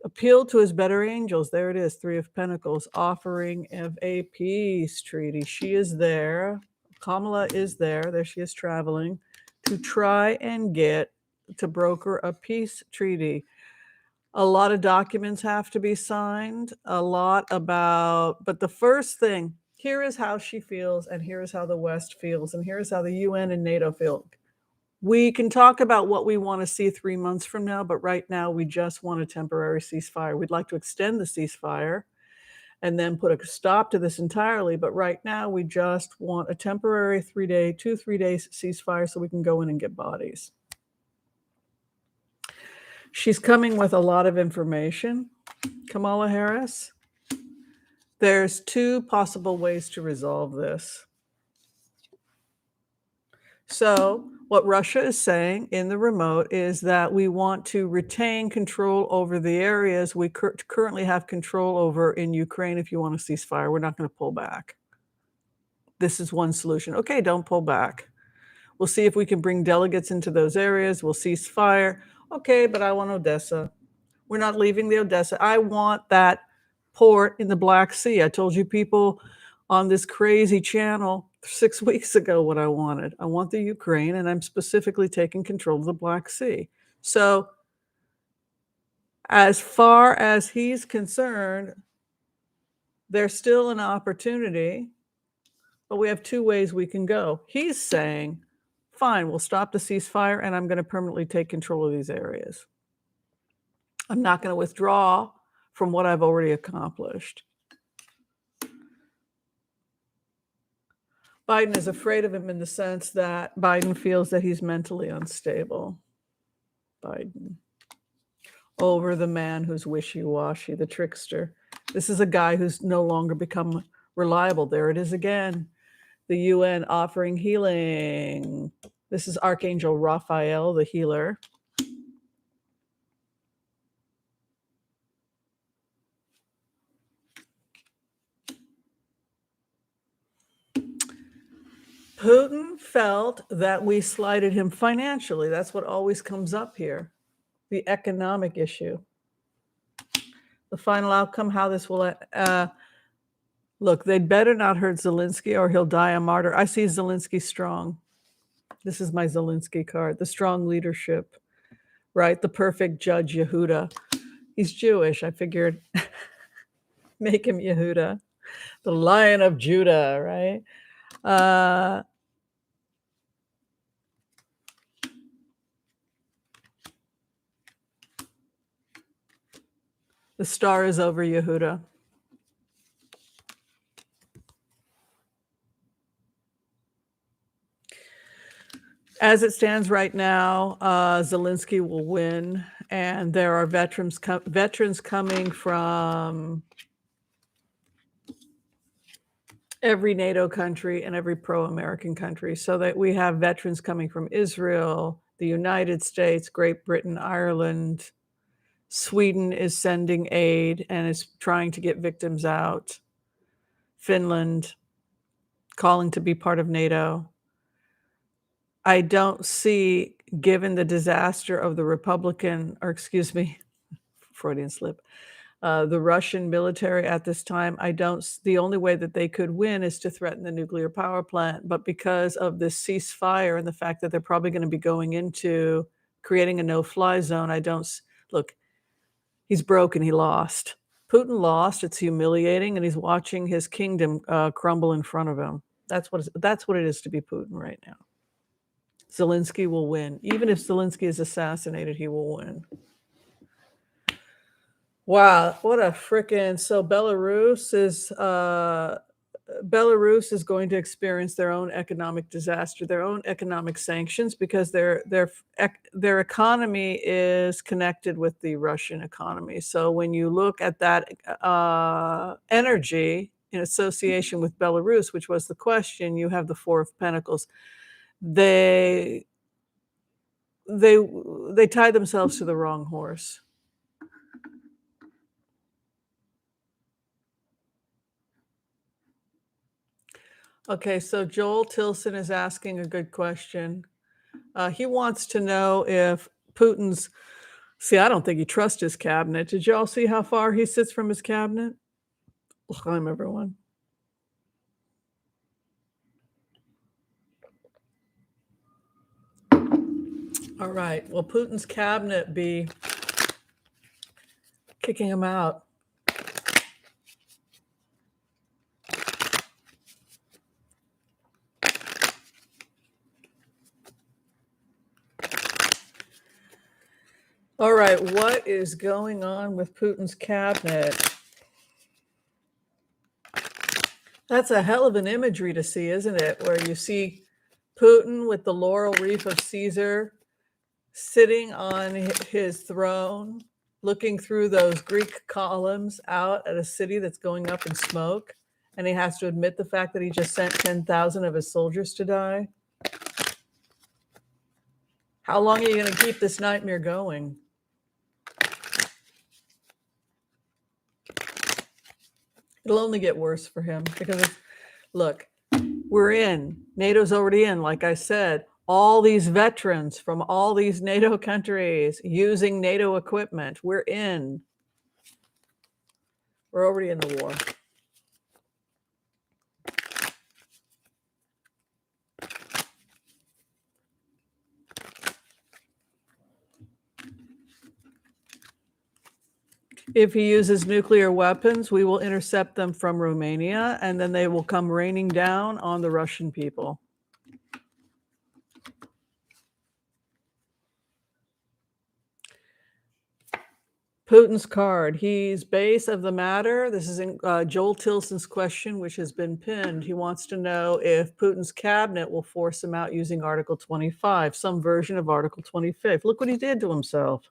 Speaker 1: Appeal to his better angels. There it is, Three of Pentacles, offering of a peace treaty. She is there. Kamala is there. There she is traveling to try and get to broker a peace treaty. A lot of documents have to be signed, but the first thing, here is how she feels, and here is how the West feels, and here is how the UN and NATO feel. We can talk about what we want to see 3 months from now, but right now we just want a temporary ceasefire. We'd like to extend the ceasefire and then put a stop to this entirely. But right now we just want a temporary 3 day ceasefire so we can go in and get bodies. She's coming with a lot of information, Kamala Harris. There's 2 possible ways to resolve this. So what Russia is saying in the remote is that we want to retain control over the areas we currently have control over in Ukraine. If you want a ceasefire, we're not going to pull back. This is one solution. Okay, don't pull back. We'll see if we can bring delegates into those areas. We'll cease fire. Okay, but I want Odessa. We're not leaving the Odessa. I want that port in the Black Sea. I told you people on this crazy channel 6 weeks ago what I wanted. I want the Ukraine, and I'm specifically taking control of the Black Sea. So as far as he's concerned, there's still an opportunity, but we have 2 ways we can go. He's saying, fine, we'll stop the ceasefire, and I'm going to permanently take control of these areas. I'm not going to withdraw from what I've already accomplished. Biden is afraid of him in the sense that Biden feels that he's mentally unstable. Biden. over the man who's wishy-washy, the trickster. This is a guy who's no longer become reliable. There it is again. The UN offering healing. This is Archangel Raphael, the healer. Putin felt that we slighted him financially. That's what always comes up here. The economic issue. The final outcome, how this will... look, they'd better not hurt Zelensky or he'll die a martyr. I see Zelensky strong. This is my Zelensky card. The strong leadership, right? The perfect judge, Yehuda. He's Jewish. I figured make him Yehuda. The Lion of Judah, right? The star is over Yehuda. As it stands right now, Zelensky will win, and there are veterans coming from every NATO country and every pro-American country, so that we have veterans coming from Israel, the United States, Great Britain, Ireland. Sweden is sending aid and is trying to get victims out. Finland calling to be part of NATO. I don't see, given the disaster of the Freudian slip, the Russian military at this time, the only way that they could win is to threaten the nuclear power plant. But because of this ceasefire and the fact that they're probably going to be going into creating a no-fly zone, look, he's broken, he lost. Putin lost, it's humiliating, and he's watching his kingdom crumble in front of him. That's what it is to be Putin right now. Zelensky will win. Even if Zelensky is assassinated, he will win. Wow, what a frickin'... So Belarus is going to experience their own economic disaster, their own economic sanctions, because their economy is connected with the Russian economy. So when you look at that energy in association with Belarus, which was the question, you have the Four of Pentacles. They tie themselves to the wrong horse. Okay, so Joel Tilson is asking a good question. He wants to know if Putin's... See, I don't think he trusts his cabinet. Did y'all see how far he sits from his cabinet? L'chaim, everyone. All right. Will Putin's cabinet be kicking him out? All right. What is going on with Putin's cabinet? That's a hell of an imagery to see, isn't it? Where you see Putin with the laurel wreath of Caesar sitting on his throne, looking through those Greek columns out at a city that's going up in smoke. And he has to admit the fact that he just sent 10,000 of his soldiers to die. How long are you going to keep this nightmare going? It'll only get worse for him because, look, we're in. NATO's already in, like I said. All these veterans from all these NATO countries using NATO equipment. We're in. We're already in the war. If he uses nuclear weapons, we will intercept them from Romania, and then they will come raining down on the Russian people. Putin's card. He's base of the matter. This is in Joel Tilson's question, which has been pinned. He wants to know if Putin's cabinet will force him out using Article 25, some version of Article 25. Look what he did to himself.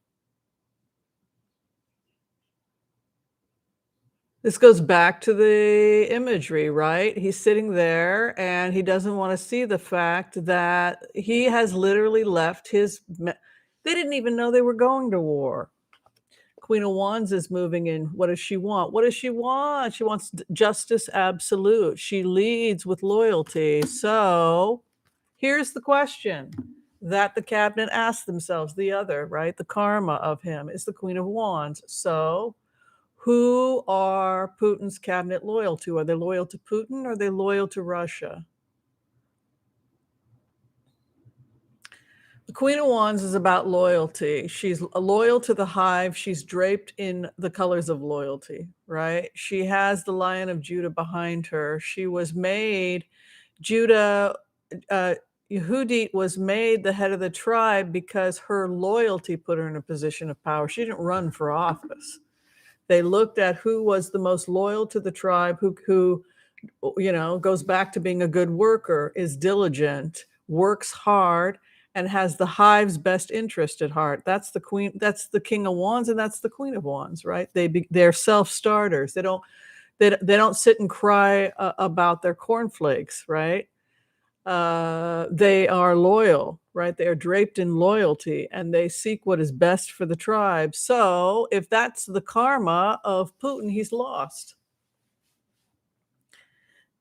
Speaker 1: This goes back to the imagery, right? He's sitting there and he doesn't want to see the fact that he has literally left they didn't even know they were going to war. Queen of Wands is moving in. What does she want? What does she want? She wants justice absolute. She leads with loyalty. So here's the question that the cabinet asked themselves, the other, right? The karma of him is the Queen of Wands. So who are Putin's cabinet loyal to? Are they loyal to Putin or are they loyal to Russia? The Queen of Wands is about loyalty. She's loyal to the hive. She's draped in the colors of loyalty, right? She has the Lion of Judah behind her. She was made, Judah, Yehudit was made the head of the tribe because her loyalty put her in a position of power. She didn't run for office. They looked at who was the most loyal to the tribe, who goes back to being a good worker, is diligent, works hard, and has the hive's best interest at heart. That's the queen, that's the King of Wands, and that's the Queen of Wands, right? They're self-starters. They don't sit and cry about their cornflakes, right? They are loyal, right? They are draped in loyalty and they seek what is best for the tribe. So if that's the karma of Putin, he's lost.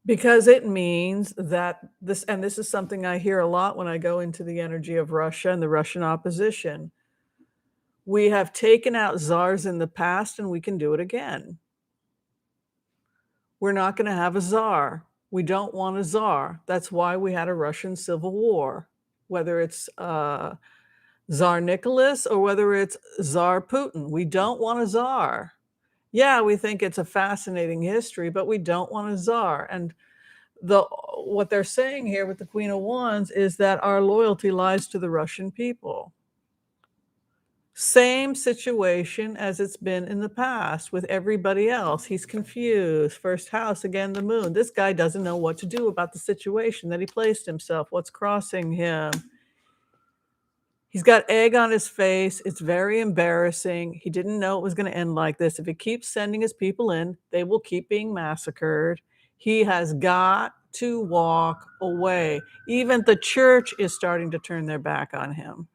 Speaker 1: Because it means that this is something I hear a lot when I go into the energy of Russia and the Russian opposition. We have taken out czars in the past and we can do it again. We're not going to have a czar. We don't want a czar. That's why we had a Russian civil war, whether it's Tsar Nicholas or whether it's Tsar Putin. We don't want a czar. Yeah, we think it's a fascinating history, but we don't want a czar. And what they're saying here with the Queen of Wands is that our loyalty lies to the Russian people. Same situation as it's been in the past with everybody else. He's confused. First house, again, the moon. This guy doesn't know what to do about the situation that he placed himself, what's crossing him. He's got egg on his face. It's very embarrassing. He didn't know it was going to end like this. If he keeps sending his people in, they will keep being massacred. He has got to walk away. Even the church is starting to turn their back on him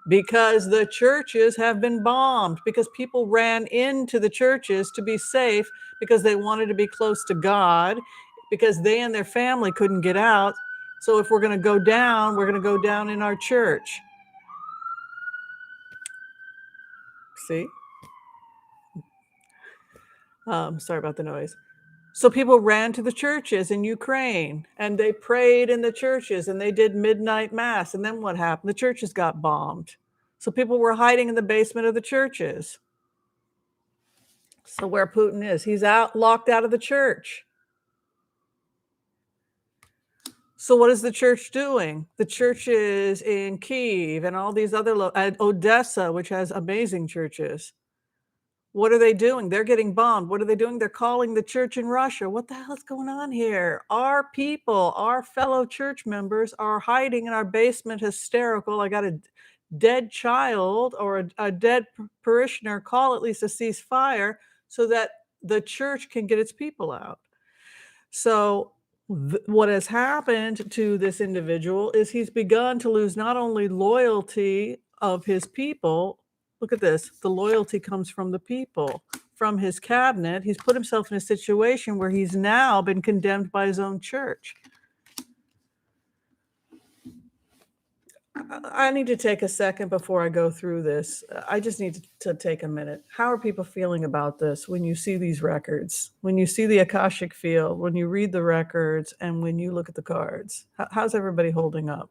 Speaker 1: because the churches have been bombed, because people ran into the churches to be safe because they wanted to be close to God, because they and their family couldn't get out. So if we're going to go down, we're going to go down in our church. See? Sorry about the noise. So people ran to the churches in Ukraine and they prayed in the churches and they did midnight mass. And then what happened? The churches got bombed. So people were hiding in the basement of the churches. So where Putin is, he's locked out of the church. So what is the church doing? The churches in Kyiv and all these other, Odessa, which has amazing churches. What are they doing? They're getting bombed. What are they doing? They're calling the church in Russia. What the hell is going on here? Our people, our fellow church members are hiding in our basement hysterical. I got a dead child or a dead parishioner. Call at least a ceasefire so that the church can get its people out. So what has happened to this individual is he's begun to lose not only loyalty of his people. Look at this. The loyalty comes from the people, from his cabinet. He's put himself in a situation where he's now been condemned by his own church. I need to take a second before I go through this. I just need to take a minute. How are people feeling about this when you see these records, when you see the Akashic field, when you read the records, and when you look at the cards? How's everybody holding up?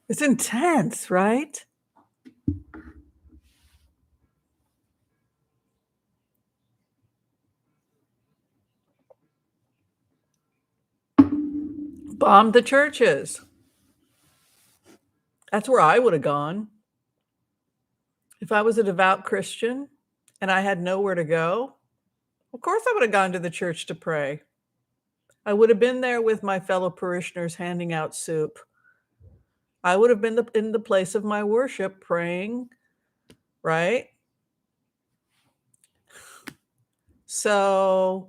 Speaker 1: It's intense, right? Bomb the churches. That's where I would have gone. If I was a devout Christian and I had nowhere to go, of course I would have gone to the church to pray. I would have been there with my fellow parishioners handing out soup. I would have been in the place of my worship praying, right? So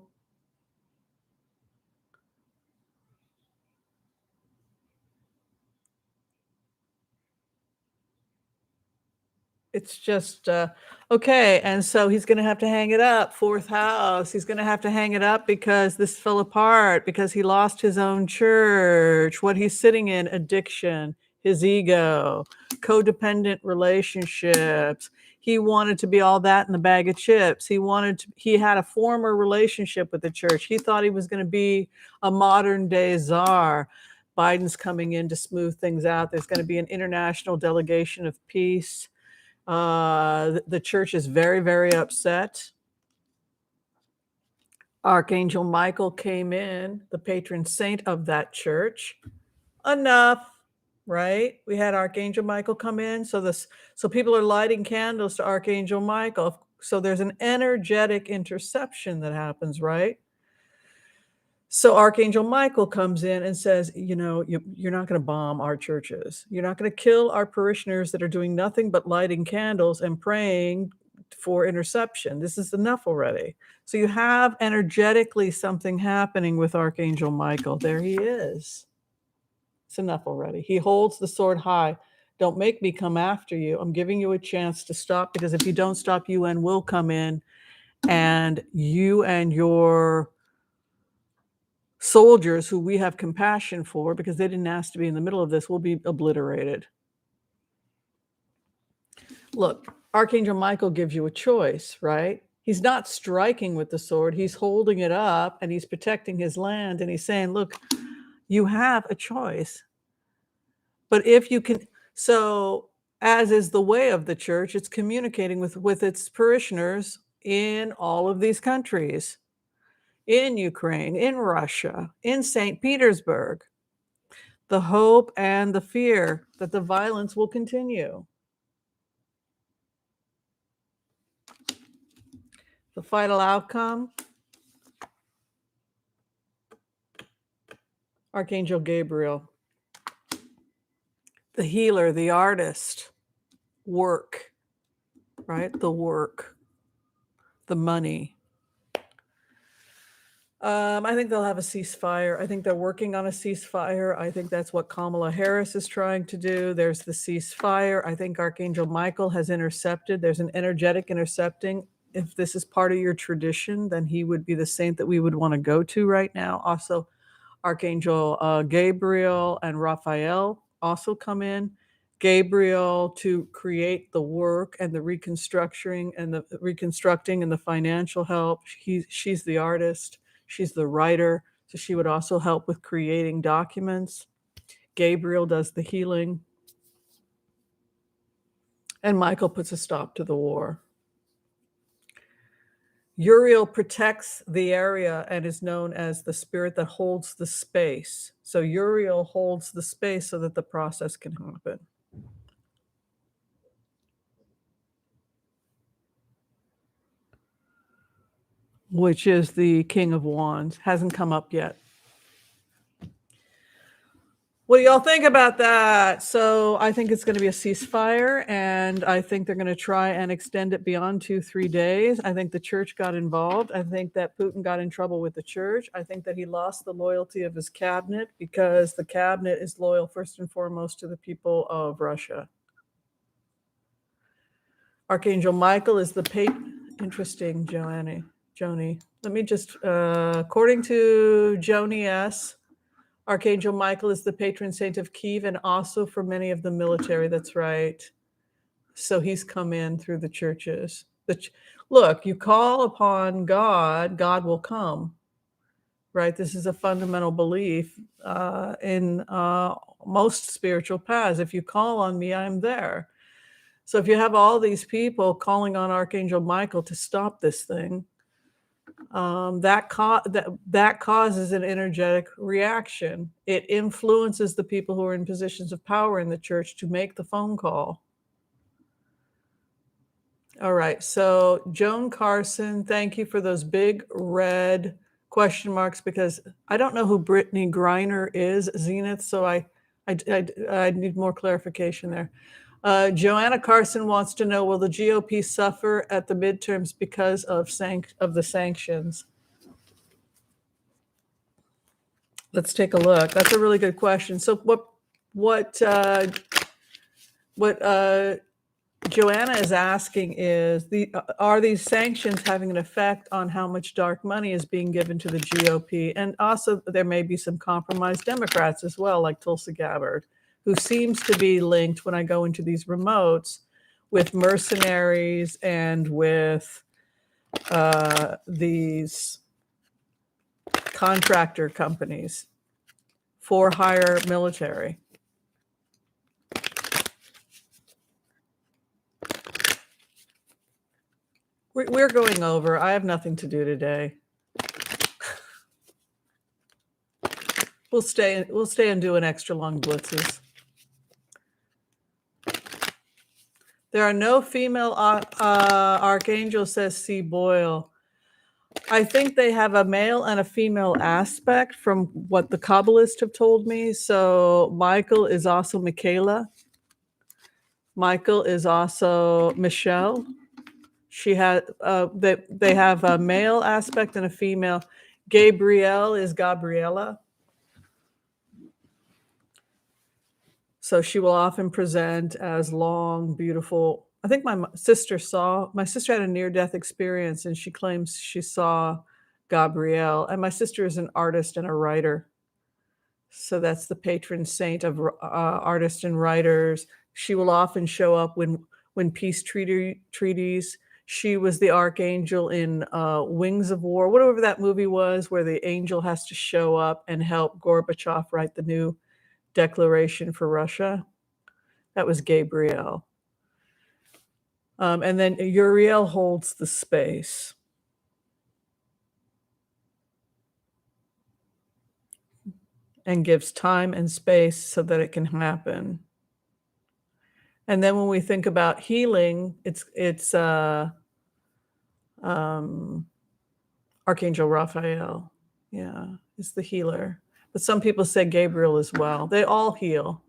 Speaker 1: it's just okay. And so he's going to have to hang it up. Fourth house. He's going to have to hang it up because this fell apart, because he lost his own church. What he's sitting in: addiction, his ego, codependent relationships. He wanted to be all that in the bag of chips. He had a former relationship with the church. He thought he was going to be a modern day czar. Biden's coming in to smooth things out. There's going to be an international delegation of peace. The church is very, very upset. Archangel Michael came in, the patron saint of that church. Enough, right? We had Archangel Michael come in, so people are lighting candles to Archangel Michael. So there's an energetic interception that happens, right? So Archangel Michael comes in and says, you're not going to bomb our churches. You're not going to kill our parishioners that are doing nothing but lighting candles and praying for interception. This is enough already. So you have energetically something happening with Archangel Michael. There he is. It's enough already. He holds the sword high. Don't make me come after you. I'm giving you a chance to stop, because if you don't stop, UN will come in, and you and your soldiers, who we have compassion for because they didn't ask to be in the middle of this, will be obliterated. Look, Archangel Michael gives you a choice, right? He's not striking with the sword. He's holding it up and he's protecting his land. And he's saying, look, you have a choice. But if you can, so as is the way of the church, it's communicating with its parishioners in all of these countries. In Ukraine, in Russia, in St. Petersburg, the hope and the fear that the violence will continue. The final outcome: Archangel Gabriel, the healer, the artist, work, right? The work, the money. I think they'll have a ceasefire. I think they're working on a ceasefire. I think that's what Kamala Harris is trying to do. There's the ceasefire. I think Archangel Michael has intercepted. There's an energetic intercepting. If this is part of your tradition, then he would be the saint that we would want to go to right now. Also, Archangel Gabriel and Raphael also come in. Gabriel to create the work and the reconstructing and the financial help. She's the artist. She's the writer, so she would also help with creating documents. Gabriel does the healing. And Michael puts a stop to the war. Uriel protects the area and is known as the spirit that holds the space. So Uriel holds the space so that the process can happen. Which is the King of Wands. Hasn't come up yet. What do y'all think about that? So I think it's going to be a ceasefire, and I think they're going to try and extend it beyond 2-3 days. I think the church got involved. I think that Putin got in trouble with the church. I think that he lost the loyalty of his cabinet, because the cabinet is loyal first and foremost to the people of Russia. Archangel Michael is the interesting, Joni. Let me just, according to Joni S., Archangel Michael is the patron saint of Kiev and also for many of the military. That's right. So he's come in through the churches. Look, you call upon God, God will come, right? This is a fundamental belief in most spiritual paths. If you call on me, I'm there. So if you have all these people calling on Archangel Michael to stop this thing, that causes an energetic reaction. It influences the people who are in positions of power in the church to make the phone call. All right, so Joan Carson, thank you for those big red question marks, because I don't know who Brittany Griner is, Zenith, so I need more clarification there. Joanna Carson wants to know, will the GOP suffer at the midterms because of the sanctions? Let's take a look. That's a really good question. So what Joanna is asking is, are these sanctions having an effect on how much dark money is being given to the GOP? And also there may be some compromised Democrats as well, like Tulsi Gabbard, who seems to be linked, when I go into these remotes, with mercenaries and with these contractor companies for hire military. We're going over. I have nothing to do today. We'll stay and do an extra long blitzes. There are no female archangels, says C. Boyle. I think they have a male and a female aspect from what the Kabbalists have told me. So Michael is also Michaela. Michael is also Michelle. She had they have a male aspect and a female. Gabrielle is Gabriella. So she will often present as long, beautiful. I think my sister had a near-death experience, and she claims she saw Gabrielle. And my sister is an artist and a writer. So that's the patron saint of artists and writers. She will often show up when peace treaties. She was the archangel in Wings of War, whatever that movie was, where the angel has to show up and help Gorbachev write the new declaration for Russia. That was Gabrielle. And then Uriel holds the space. And gives time and space so that it can happen. And then when we think about healing, it's Archangel Raphael. Yeah, is the healer. But some people say Gabriel as well. They all heal.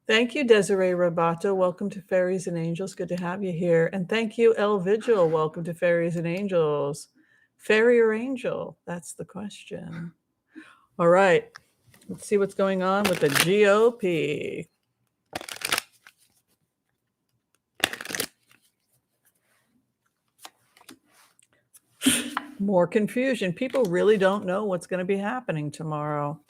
Speaker 1: Thank you, Desiree Rabato. Welcome to Fairies and Angels. Good to have you here. And thank you, El Vigil. Welcome to Fairies and Angels. Fairy or angel? That's the question. All right. Let's see what's going on with the GOP. More confusion. People really don't know what's going to be happening tomorrow.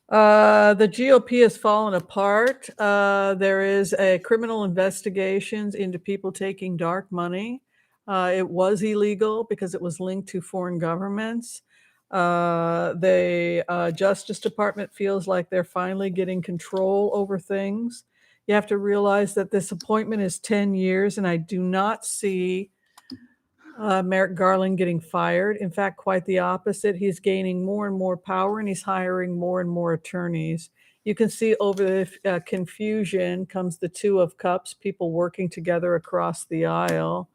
Speaker 1: The GOP has fallen apart. There is a criminal investigations into people taking dark money. It was illegal because it was linked to foreign governments. The Justice Department feels like they're finally getting control over things. You have to realize that this appointment is 10 years, and I do not see Merrick Garland getting fired. In fact, quite the opposite. He's gaining more and more power, and he's hiring more and more attorneys. You can see over the confusion comes the Two of Cups, people working together across the aisle.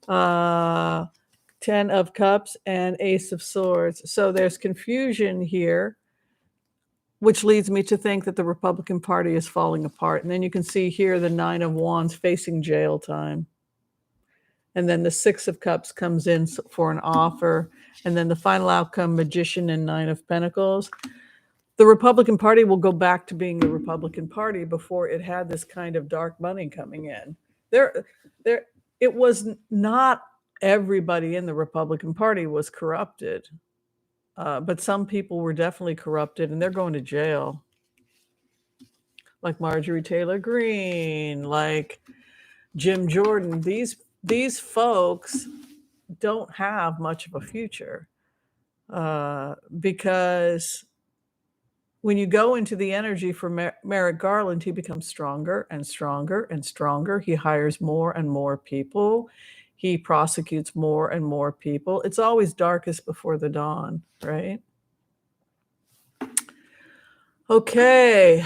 Speaker 1: 10 of Cups and Ace of Swords. So there's confusion here, which leads me to think that the Republican Party is falling apart. And then you can see here the Nine of Wands facing jail time. And then the Six of Cups comes in for an offer. And then the final outcome, Magician and Nine of Pentacles. The Republican Party will go back to being the Republican Party before it had this kind of dark money coming in. It was not everybody in the Republican Party was corrupted. But some people were definitely corrupted, and they're going to jail. Like Marjorie Taylor Greene, like Jim Jordan. These folks don't have much of a future because when you go into the energy for Merrick Garland, he becomes stronger and stronger and stronger. He hires more and more people. He prosecutes more and more people. It's always darkest before the dawn, right? Okay.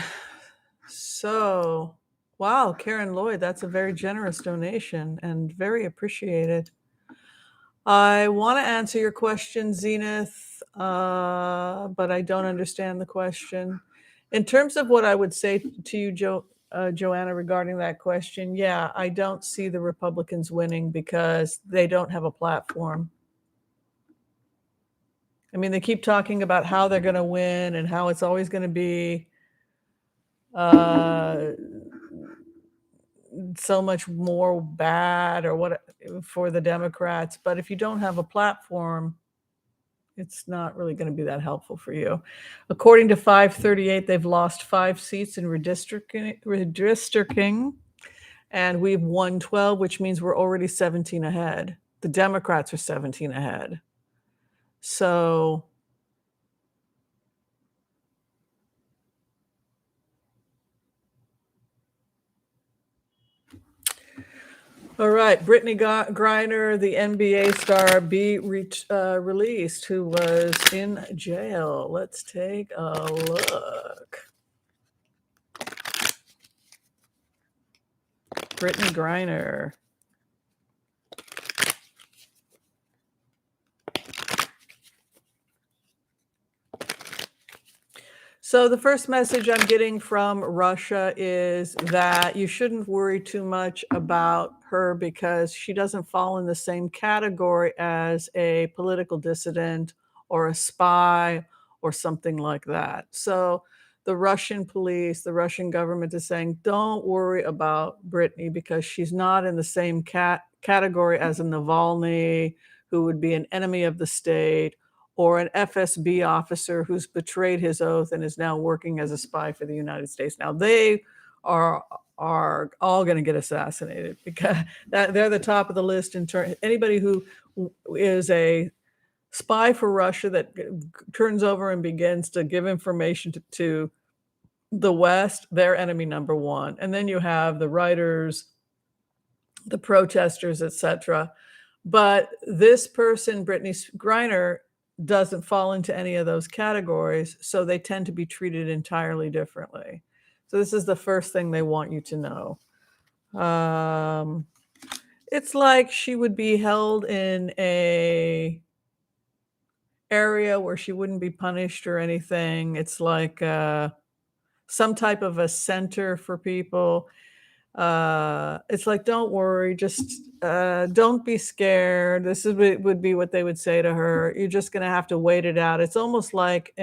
Speaker 1: So, wow, Karen Lloyd, that's a very generous donation and very appreciated. I want to answer your question, Zenith, but I don't understand the question. In terms of what I would say to you, Joanna, regarding that question, yeah, I don't see the Republicans winning because they don't have a platform. I mean, they keep talking about how they're going to win and how it's always going to be so much more bad or what for the Democrats. But if you don't have a platform, it's not really going to be that helpful for you. According to 538, they've lost 5 seats in redistricting, and we've won 12, which means we're already 17 ahead. The Democrats are 17 ahead. So all right, Brittany Griner, the NBA star, released, who was in jail. Let's take a look. Brittany Griner. So the first message I'm getting from Russia is that you shouldn't worry too much about her because she doesn't fall in the same category as a political dissident or a spy or something like that. So the Russian police, the Russian government is saying, don't worry about Brittany because she's not in the same category as a Navalny, who would be an enemy of the state, or an FSB officer who's betrayed his oath and is now working as a spy for the United States. Now they are all going to get assassinated because they're the top of the list in turn. Anybody who is a spy for Russia that turns over and begins to give information to the West, they're enemy number one. And then you have the writers, the protesters, etc. But this person, Brittany Griner, doesn't fall into any of those categories, so they tend to be treated entirely differently. So this is the first thing they want you to know. It's like she would be held in a area where she wouldn't be punished or anything. It's like some type of a center for people. It's like, don't worry, just don't be scared. This would be what they would say to her. You're just going to have to wait it out. It's almost like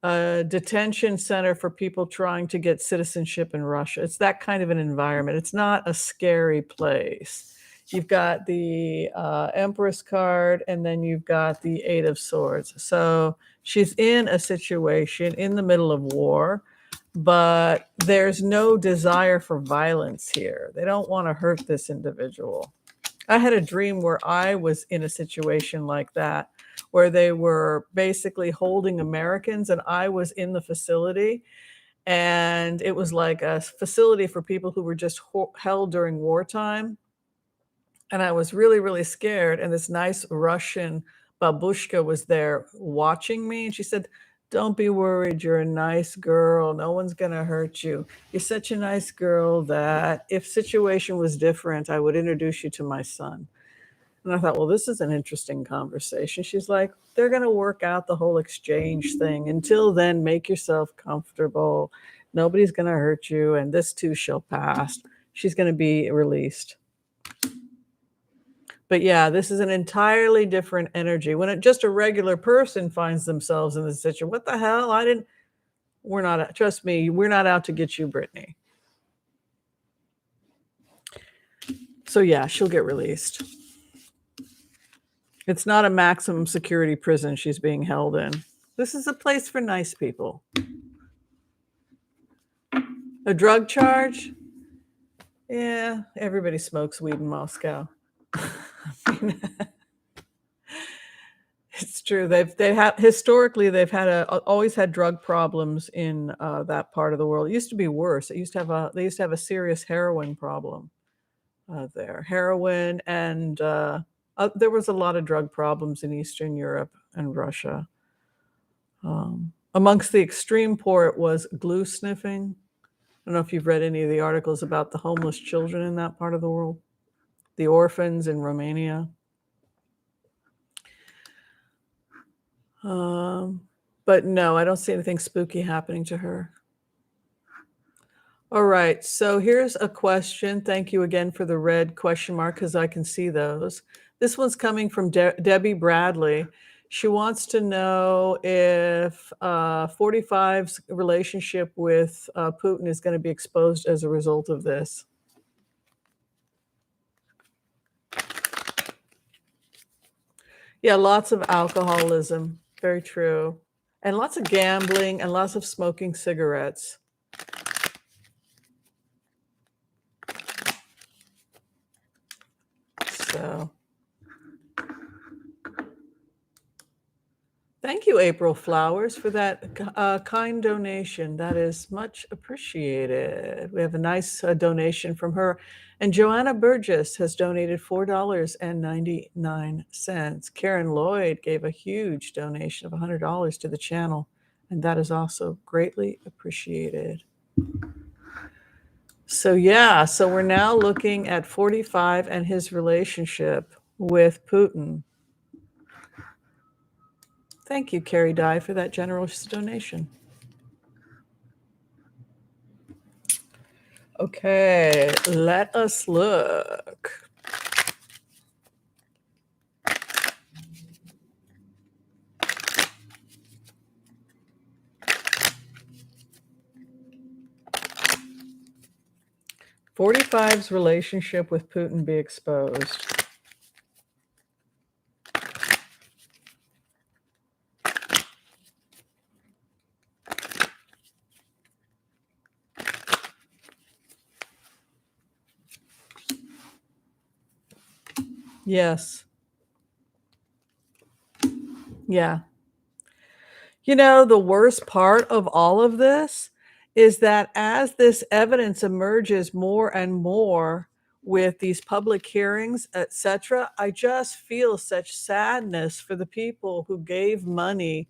Speaker 1: a detention center for people trying to get citizenship in Russia. It's that kind of an environment. It's not a scary place. You've got the Empress card, and then you've got the 8 of Swords. So she's in a situation in the middle of war, but there's no desire for violence here. They don't want to hurt this individual. I had a dream where I was in a situation like that, where they were basically holding Americans and I was in the facility. And it was like a facility for people who were just held during wartime. And I was really, really scared. And this nice Russian babushka was there watching me. And she said, don't be worried. You're a nice girl. No one's going to hurt you. You're such a nice girl that if situation was different, I would introduce you to my son. And I thought, well, this is an interesting conversation. She's like, they're going to work out the whole exchange thing. Until then, make yourself comfortable. Nobody's going to hurt you. And this too shall pass. She's going to be released. But yeah, this is an entirely different energy. When just a regular person finds themselves in this situation, what the hell? We're not, trust me, we're not out to get you, Brittany. So yeah, she'll get released. It's not a maximum security prison she's being held in. This is a place for nice people. A drug charge? Yeah, everybody smokes weed in Moscow. It's true. Historically they've always had drug problems in that part of the world. It used to be worse. They used to have a serious heroin problem there. Heroin, and there was a lot of drug problems in Eastern Europe and Russia. Amongst the extreme poor, it was glue sniffing. I don't know if you've read any of the articles about the homeless children in that part of the world, the orphans in Romania. But no, I don't see anything spooky happening to her. All right, so here's a question. Thank you again for the red question mark because I can see those. This one's coming from Debbie Bradley. She wants to know if 45's relationship with Putin is going to be exposed as a result of this. Yeah, lots of alcoholism. Very true. And lots of gambling and lots of smoking cigarettes. So, thank you, April Flowers, for that kind donation. That is much appreciated. We have a nice donation from her. And Joanna Burgess has donated $4.99. Karen Lloyd gave a huge donation of $100 to the channel, and that is also greatly appreciated. So yeah, so we're now looking at 45 and his relationship with Putin. Thank you, Carrie Dye, for that generous donation. Okay, let us look. '45's relationship with Putin be exposed. Yes. Yeah. You know, the worst part of all of this is that as this evidence emerges more and more with these public hearings, etc., I just feel such sadness for the people who gave money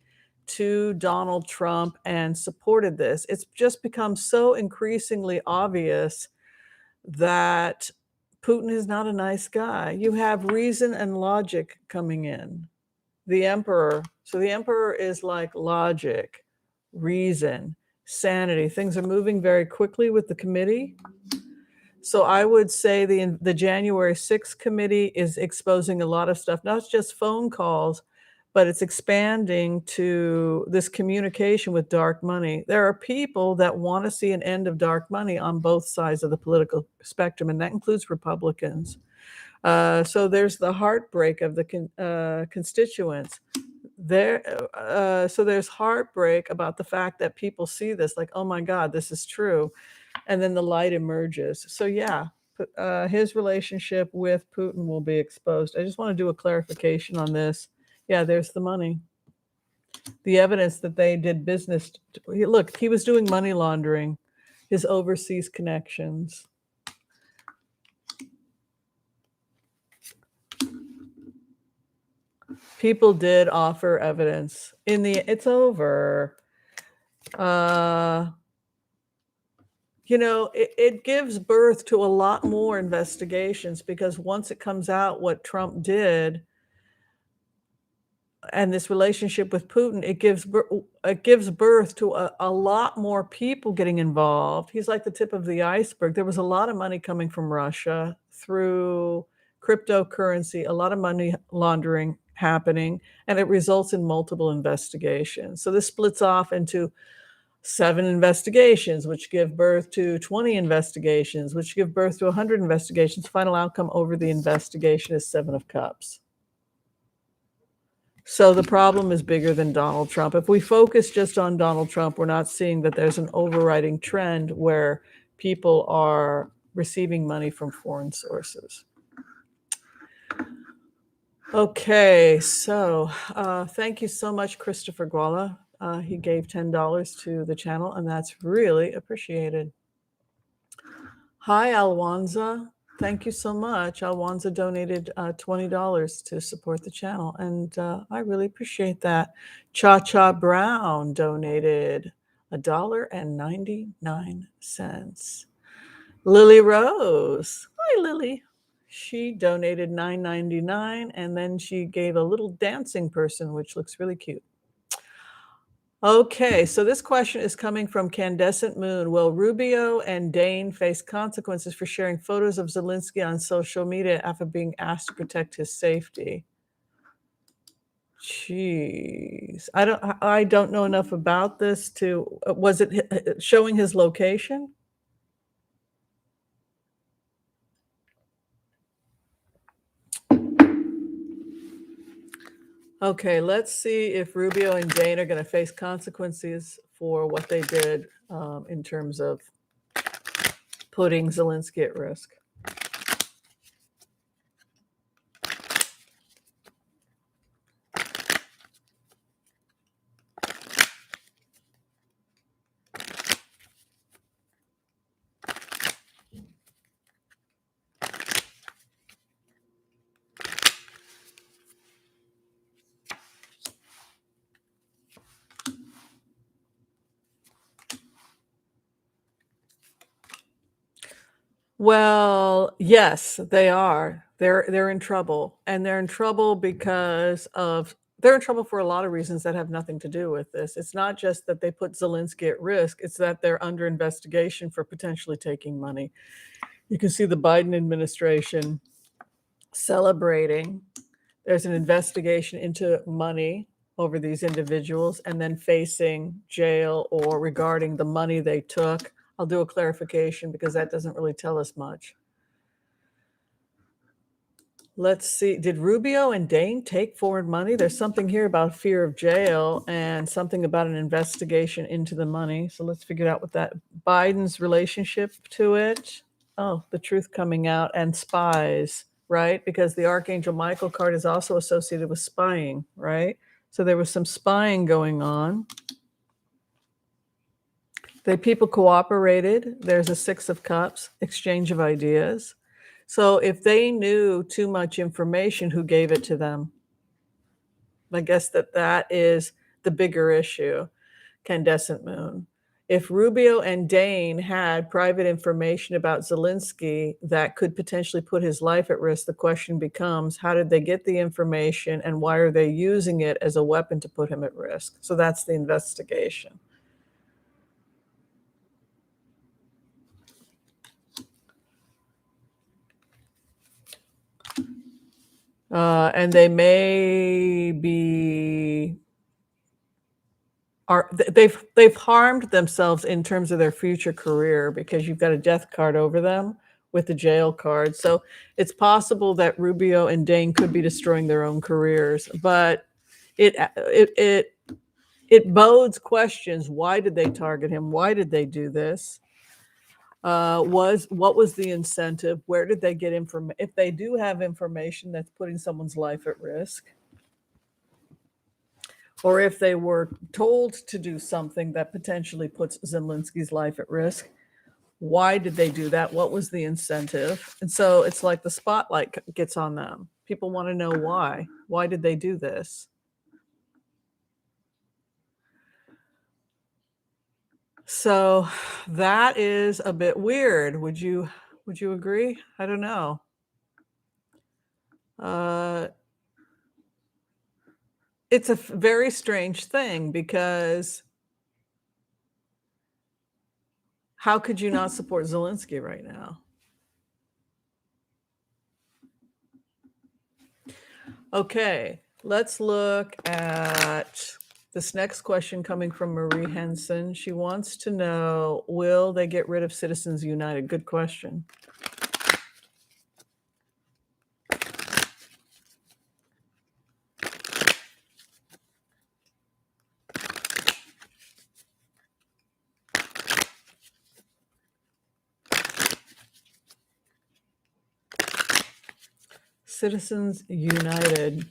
Speaker 1: to Donald Trump and supported this. It's just become so increasingly obvious that Putin is not a nice guy. You have reason and logic coming in. The emperor. So the emperor is like logic, reason, sanity. Things are moving very quickly with the committee. So I would say the January 6th committee is exposing a lot of stuff, not just phone calls, but it's expanding to this communication with dark money. There are people that want to see an end of dark money on both sides of the political spectrum, and that includes Republicans. So there's the heartbreak of the constituents. So there's heartbreak about the fact that people see this, like, oh my God, this is true. And then the light emerges. So yeah, his relationship with Putin will be exposed. I just want to do a clarification on this. Yeah, there's the money. The evidence that they did business. Look, he was doing money laundering, his overseas connections. People did offer evidence. It's over. You know, it gives birth to a lot more investigations because once it comes out what Trump did and this relationship with Putin, it gives birth to a lot more people getting involved. He's like the tip of the iceberg. There was a lot of money coming from Russia through cryptocurrency, a lot of money laundering happening, and it results in multiple investigations. So this splits off into 7 investigations, which give birth to 20 investigations, which give birth to 100 investigations. Final outcome over the investigation is 7 of Cups. So the problem is bigger than Donald Trump. If we focus just on Donald Trump, we're not seeing that there's an overriding trend where people are receiving money from foreign sources. Okay, so thank you so much, Christopher Guala. He gave $10 to the channel, and that's really appreciated. Hi, Alwanza. Thank you so much. Alwanza donated $20 to support the channel, and I really appreciate that. Cha Cha Brown donated $1.99. Lily Rose. Hi, Lily. She donated $9.99, and then she gave a little dancing person, which looks really cute. Okay, so this question is coming from Candescent Moon. Will Rubio and Dane face consequences for sharing photos of Zelensky on social media after being asked to protect his safety? Jeez, I don't know enough about this to. Was it showing his location? Okay, let's see if Rubio and Dane are going to face consequences for what they did in terms of putting Zelensky at risk. Well, yes, they are. They're in trouble, and they're in trouble because of they're in trouble for a lot of reasons that have nothing to do with this. It's not just that they put Zelensky at risk, it's that they're under investigation for potentially taking money. You can see the Biden administration celebrating. There's an investigation into money over these individuals and then facing jail or regarding the money they took. I'll do a clarification because that doesn't really tell us much. Let's see. Did Rubio and Dane take foreign money? There's something here about fear of jail and something about an investigation into the money. So let's figure out what that Biden's relationship to it. Oh, the truth coming out and spies, right? Because the Archangel Michael card is also associated with spying, right? So there was some spying going on. The people cooperated. There's a Six of Cups, exchange of ideas. So if they knew too much information, who gave it to them? I guess that is the bigger issue, Candescent Moon. If Rubio and Dane had private information about Zelensky that could potentially put his life at risk, the question becomes, how did they get the information and why are they using it as a weapon to put him at risk? So that's the investigation. And they may be they've harmed themselves in terms of their future career because you've got a death card over them with the jail card. So it's possible that Rubio and Dane could be destroying their own careers, but it bodes questions. Why did they target him? Why did they do this? What was the incentive? Where did they get information? If they do have information that's putting someone's life at risk, or if they were told to do something that potentially puts Zelensky's life at risk, why did they do that? What was the incentive? And so it's like the spotlight gets on them. People want to know why. Why did they do this? So that is a bit weird. Would you agree? I don't know. It's a very strange thing because how could you not support Zelensky right now? Okay, let's look at this next question coming from Marie Henson. She wants to know, will they get rid of Citizens United? Good question. Citizens United.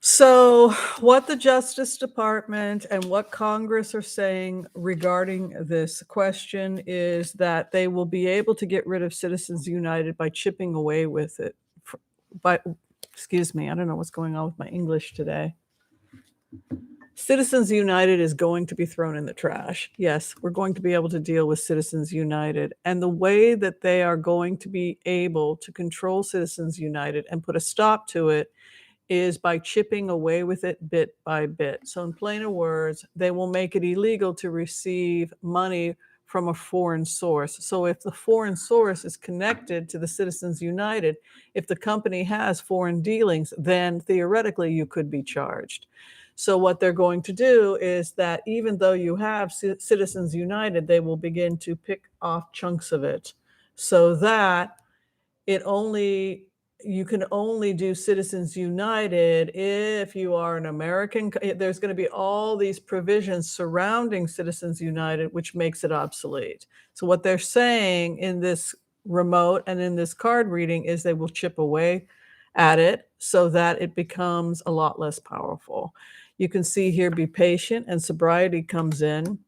Speaker 1: So what the Justice Department and what Congress are saying regarding this question is that they will be able to get rid of Citizens United by chipping away with it. Excuse me, I don't know what's going on with my English today. Citizens United is going to be thrown in the trash. Yes, we're going to be able to deal with Citizens United. And the way that they are going to be able to control Citizens United and put a stop to it is by chipping away with it bit by bit. So in plainer words, they will make it illegal to receive money from a foreign source. So if the foreign source is connected to the Citizens United, if the company has foreign dealings, then theoretically you could be charged. So what they're going to do is that even though you have Citizens United, they will begin to pick off chunks of it so that you can only do Citizens United if you are an American. There's going to be all these provisions surrounding Citizens United, which makes it obsolete. So what they're saying in this remote and in this card reading is they will chip away at it so that it becomes a lot less powerful. You can see here, be patient, and sobriety comes in.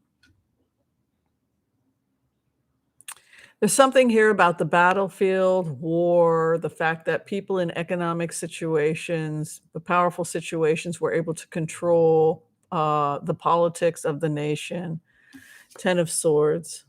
Speaker 1: There's something here about the battlefield, war, the fact that people in economic situations, the powerful situations, were able to control the politics of the nation. 10 of Swords.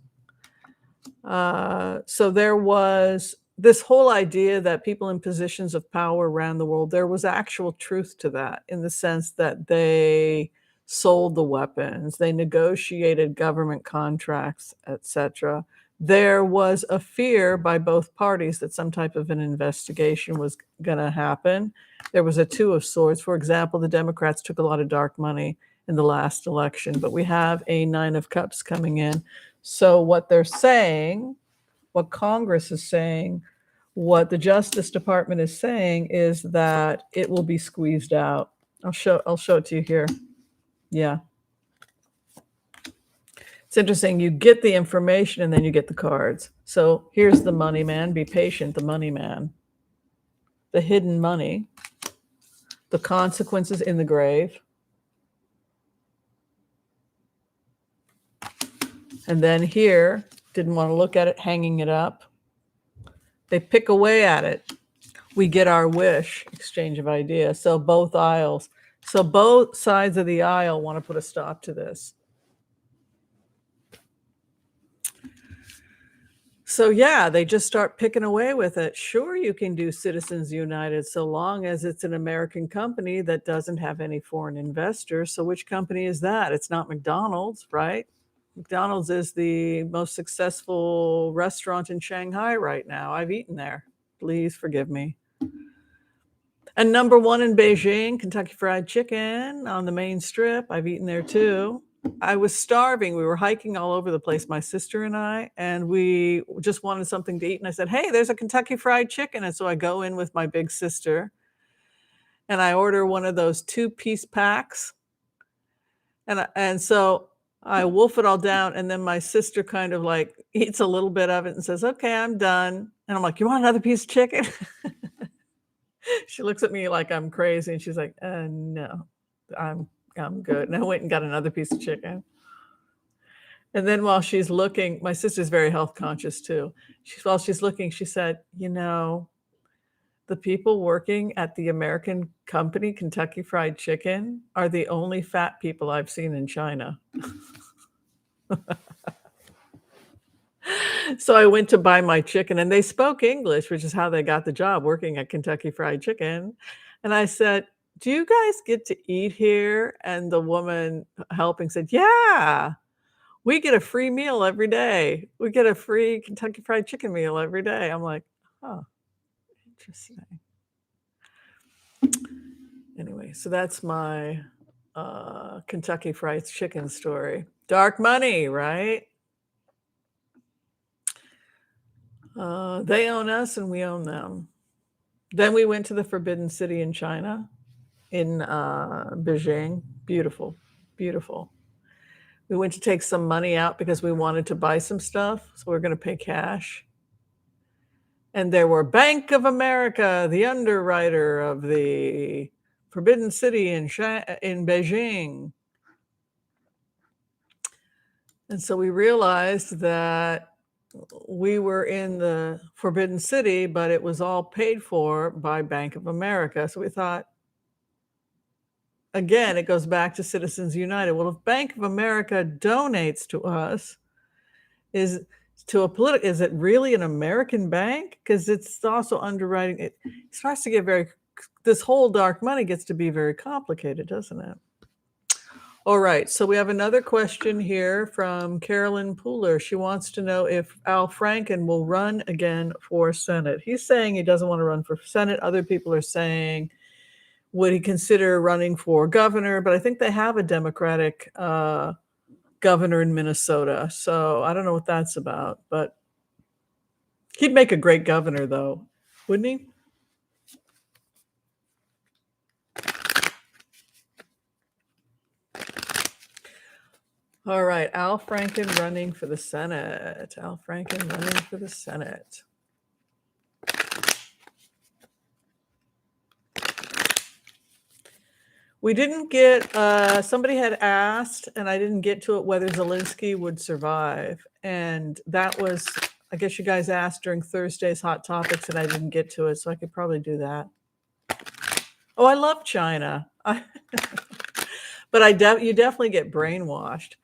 Speaker 1: So there was this whole idea that people in positions of power around the world, there was actual truth to that in the sense that they sold the weapons, they negotiated government contracts, etc. There was a fear by both parties that some type of an investigation was going to happen. There was a 2 of Swords. For example, the Democrats took a lot of dark money in the last election, but we have a 9 of Cups coming in. So what they're saying, what Congress is saying, what the Justice Department is saying is that it will be squeezed out. I'll show it to you here. Yeah. It's interesting. You get the information and then you get the cards. So here's the money man. Be patient, the money man. The hidden money. The consequences in the grave. And then here, didn't want to look at it, hanging it up. They pick away at it. We get our wish, exchange of ideas. So both aisles. So both sides of the aisle want to put a stop to this. So yeah, they just start picking away with it. Sure, you can do Citizens United so long as it's an American company that doesn't have any foreign investors. So which company is that? It's not McDonald's, right? McDonald's is the most successful restaurant in Shanghai right now. I've eaten there. Please forgive me. And number 1 in Beijing, Kentucky Fried Chicken on the main strip. I've eaten there too. I was starving. We were hiking all over the place, my sister and I, and we just wanted something to eat. And I said, hey, there's a Kentucky Fried Chicken. And so I go in with my big sister and I order one of those 2-piece packs. And so I wolf it all down. And then my sister kind of like eats a little bit of it and says, okay, I'm done. And I'm like, you want another piece of chicken? She looks at me like I'm crazy and she's like, no, I'm good. And I went and got another piece of chicken. And then while she's looking, my sister's very health conscious too. While she's looking, she said, the people working at the American company, Kentucky Fried Chicken, are the only fat people I've seen in China. So I went to buy my chicken and they spoke English, which is how they got the job working at Kentucky Fried Chicken. And I said, do you guys get to eat here? And the woman helping said, yeah, we get a free meal every day. We get a free Kentucky Fried Chicken meal every day. I'm like, oh, interesting. Anyway, so that's my Kentucky Fried Chicken story. Dark money, right? They own us and we own them. Then we went to the Forbidden City in China, in Beijing. Beautiful, beautiful. We went to take some money out because we wanted to buy some stuff. So we're going to pay cash. And there were Bank of America, the underwriter of the Forbidden City in Beijing. And so we realized that we were in the Forbidden City, but it was all paid for by Bank of America. So we thought, again, it goes back to Citizens United. Well, if Bank of America donates to us, is it really an American bank? Because it's also underwriting. It starts to get this whole dark money gets to be very complicated, doesn't it? All right, so we have another question here from Carolyn Pooler. She wants to know if Al Franken will run again for Senate. He's saying he doesn't want to run for Senate. Other people are saying, would he consider running for governor? But I think they have a Democratic governor in Minnesota. So I don't know what that's about. But he'd make a great governor, though, wouldn't he? All right, Al Franken running for the Senate. Al Franken running for the Senate. We didn't get, somebody had asked, and I didn't get to it, whether Zelensky would survive. And that was, I guess you guys asked during Thursday's Hot Topics, and I didn't get to it, so I could probably do that. Oh, I love China. But you definitely get brainwashed.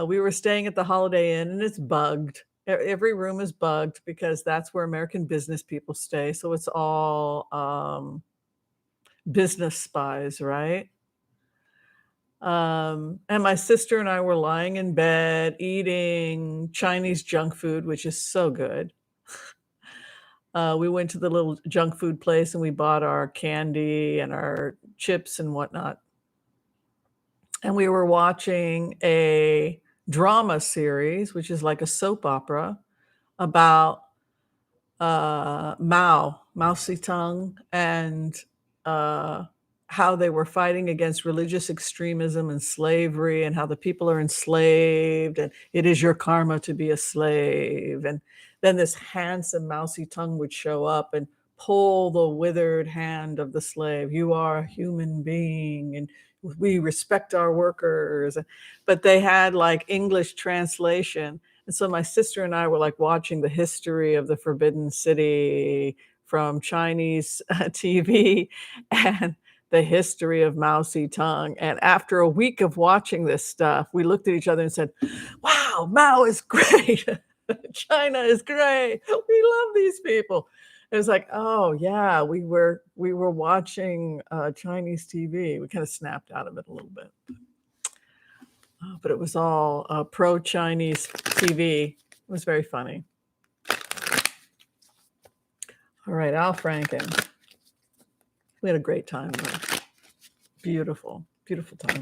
Speaker 1: We were staying at the Holiday Inn, and it's bugged. Every room is bugged because that's where American business people stay. So it's all business spies, right? And my sister and I were lying in bed eating Chinese junk food, which is so good. We went to the little junk food place and we bought our candy and our chips and whatnot. And we were watching a drama series, which is like a soap opera, about Mao Zedong, and how they were fighting against religious extremism and slavery, and how the people are enslaved, and it is your karma to be a slave. And then this handsome Mao Zedong would show up and pull the withered hand of the slave. You are a human being, and we respect our workers. But they had like English translation. And so my sister and I were like watching the history of the Forbidden City from Chinese TV and the history of Mao Zedong. And after a week of watching this stuff, we looked at each other and said, wow, Mao is great. China is great. We love these people. It was like, oh yeah, we were watching Chinese TV. We kind of snapped out of it a little bit. But it was all pro-Chinese TV. It was very funny. All right, Al Franken. We had a great time, though. Beautiful, beautiful time.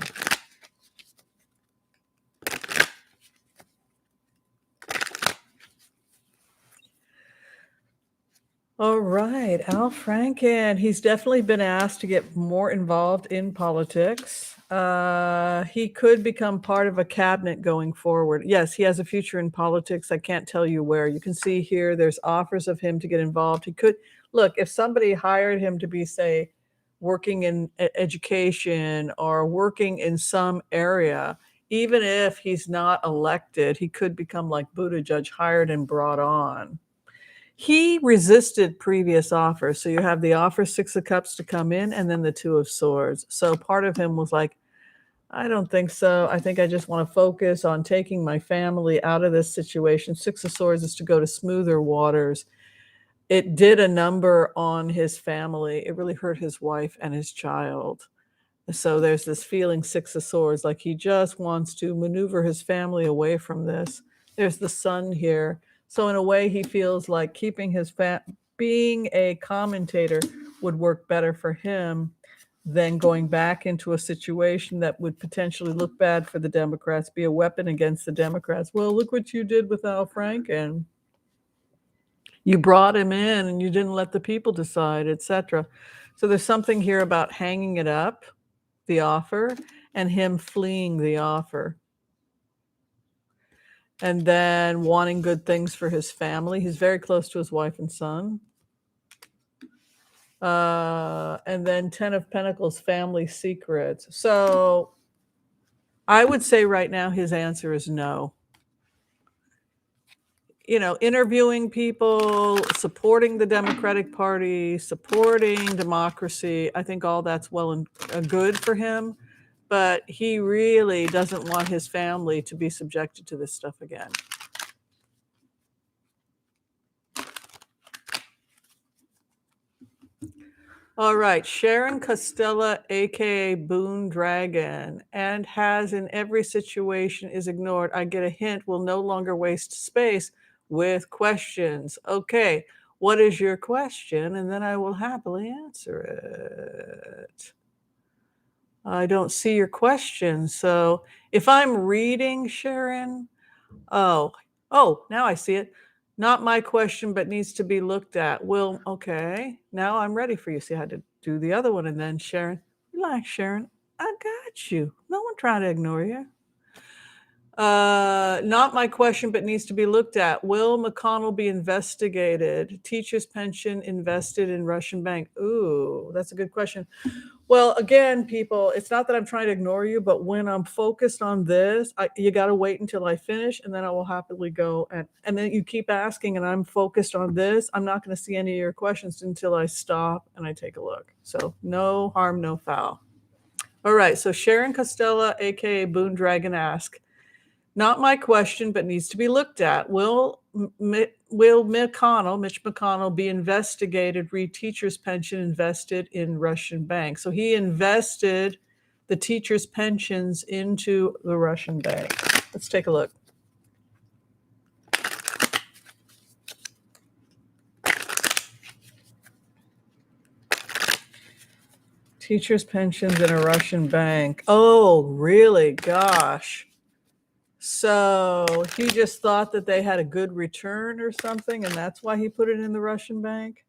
Speaker 1: All right, Al Franken. He's definitely been asked to get more involved in politics. He could become part of a cabinet going forward. Yes, he has a future in politics. I can't tell you where. You can see here there's offers of him to get involved. He could, look, if somebody hired him to be, say, working in education or working in some area, even if he's not elected, he could become like Buttigieg, hired and brought on. He resisted previous offers. So you have the offer, Six of Cups, to come in, and then the Two of Swords. So part of him was like, I don't think so. I think I just want to focus on taking my family out of this situation. Six of Swords is to go to smoother waters. It did a number on his family. It really hurt his wife and his child. So there's this feeling, Six of Swords, like he just wants to maneuver his family away from this. There's the Sun here. So in a way, he feels like keeping his being a commentator would work better for him than going back into a situation that would potentially look bad for the Democrats, be a weapon against the Democrats. Well, look what you did with Al Franken. You brought him in and you didn't let the people decide, etc. So there's something here about hanging it up, the offer, and him fleeing the offer. And then wanting good things for his family. He's very close to his wife and son. And then 10 of Pentacles, family secrets. So I would say right now his answer is no. interviewing people, supporting the Democratic Party, supporting democracy. I think all that's well and good for him, but he really doesn't want his family to be subjected to this stuff again. All right, Sharon Costella, aka Boone Dragon, and has in every situation is ignored. I get a hint, will no longer waste space with questions. Okay, what is your question? And then I will happily answer it. I don't see your question. So if I'm reading, Sharon, oh, now I see it. Not my question, but needs to be looked at. Well, okay, now I'm ready for you. See, I had to do the other one. And then Sharon, relax, Sharon. I got you. No one trying to ignore you. Not my question, but needs to be looked at. Will McConnell be investigated? Teacher's pension invested in Russian bank. Ooh, that's a good question. Well, again, people, it's not that I'm trying to ignore you, but when I'm focused on this, you got to wait until I finish, and then I will happily go. And then you keep asking, and I'm focused on this. I'm not going to see any of your questions until I stop and I take a look. So no harm, no foul. All right. So Sharon Costella, aka Boone Dragon, ask. Not my question, but needs to be looked at. Will Mitch McConnell, be investigated, read teacher's pension invested in Russian bank? So he invested the teacher's pensions into the Russian bank. Let's take a look. Teacher's pensions in a Russian bank. Oh, really? Gosh. So he just thought that they had a good return or something, and that's why he put it in the Russian bank?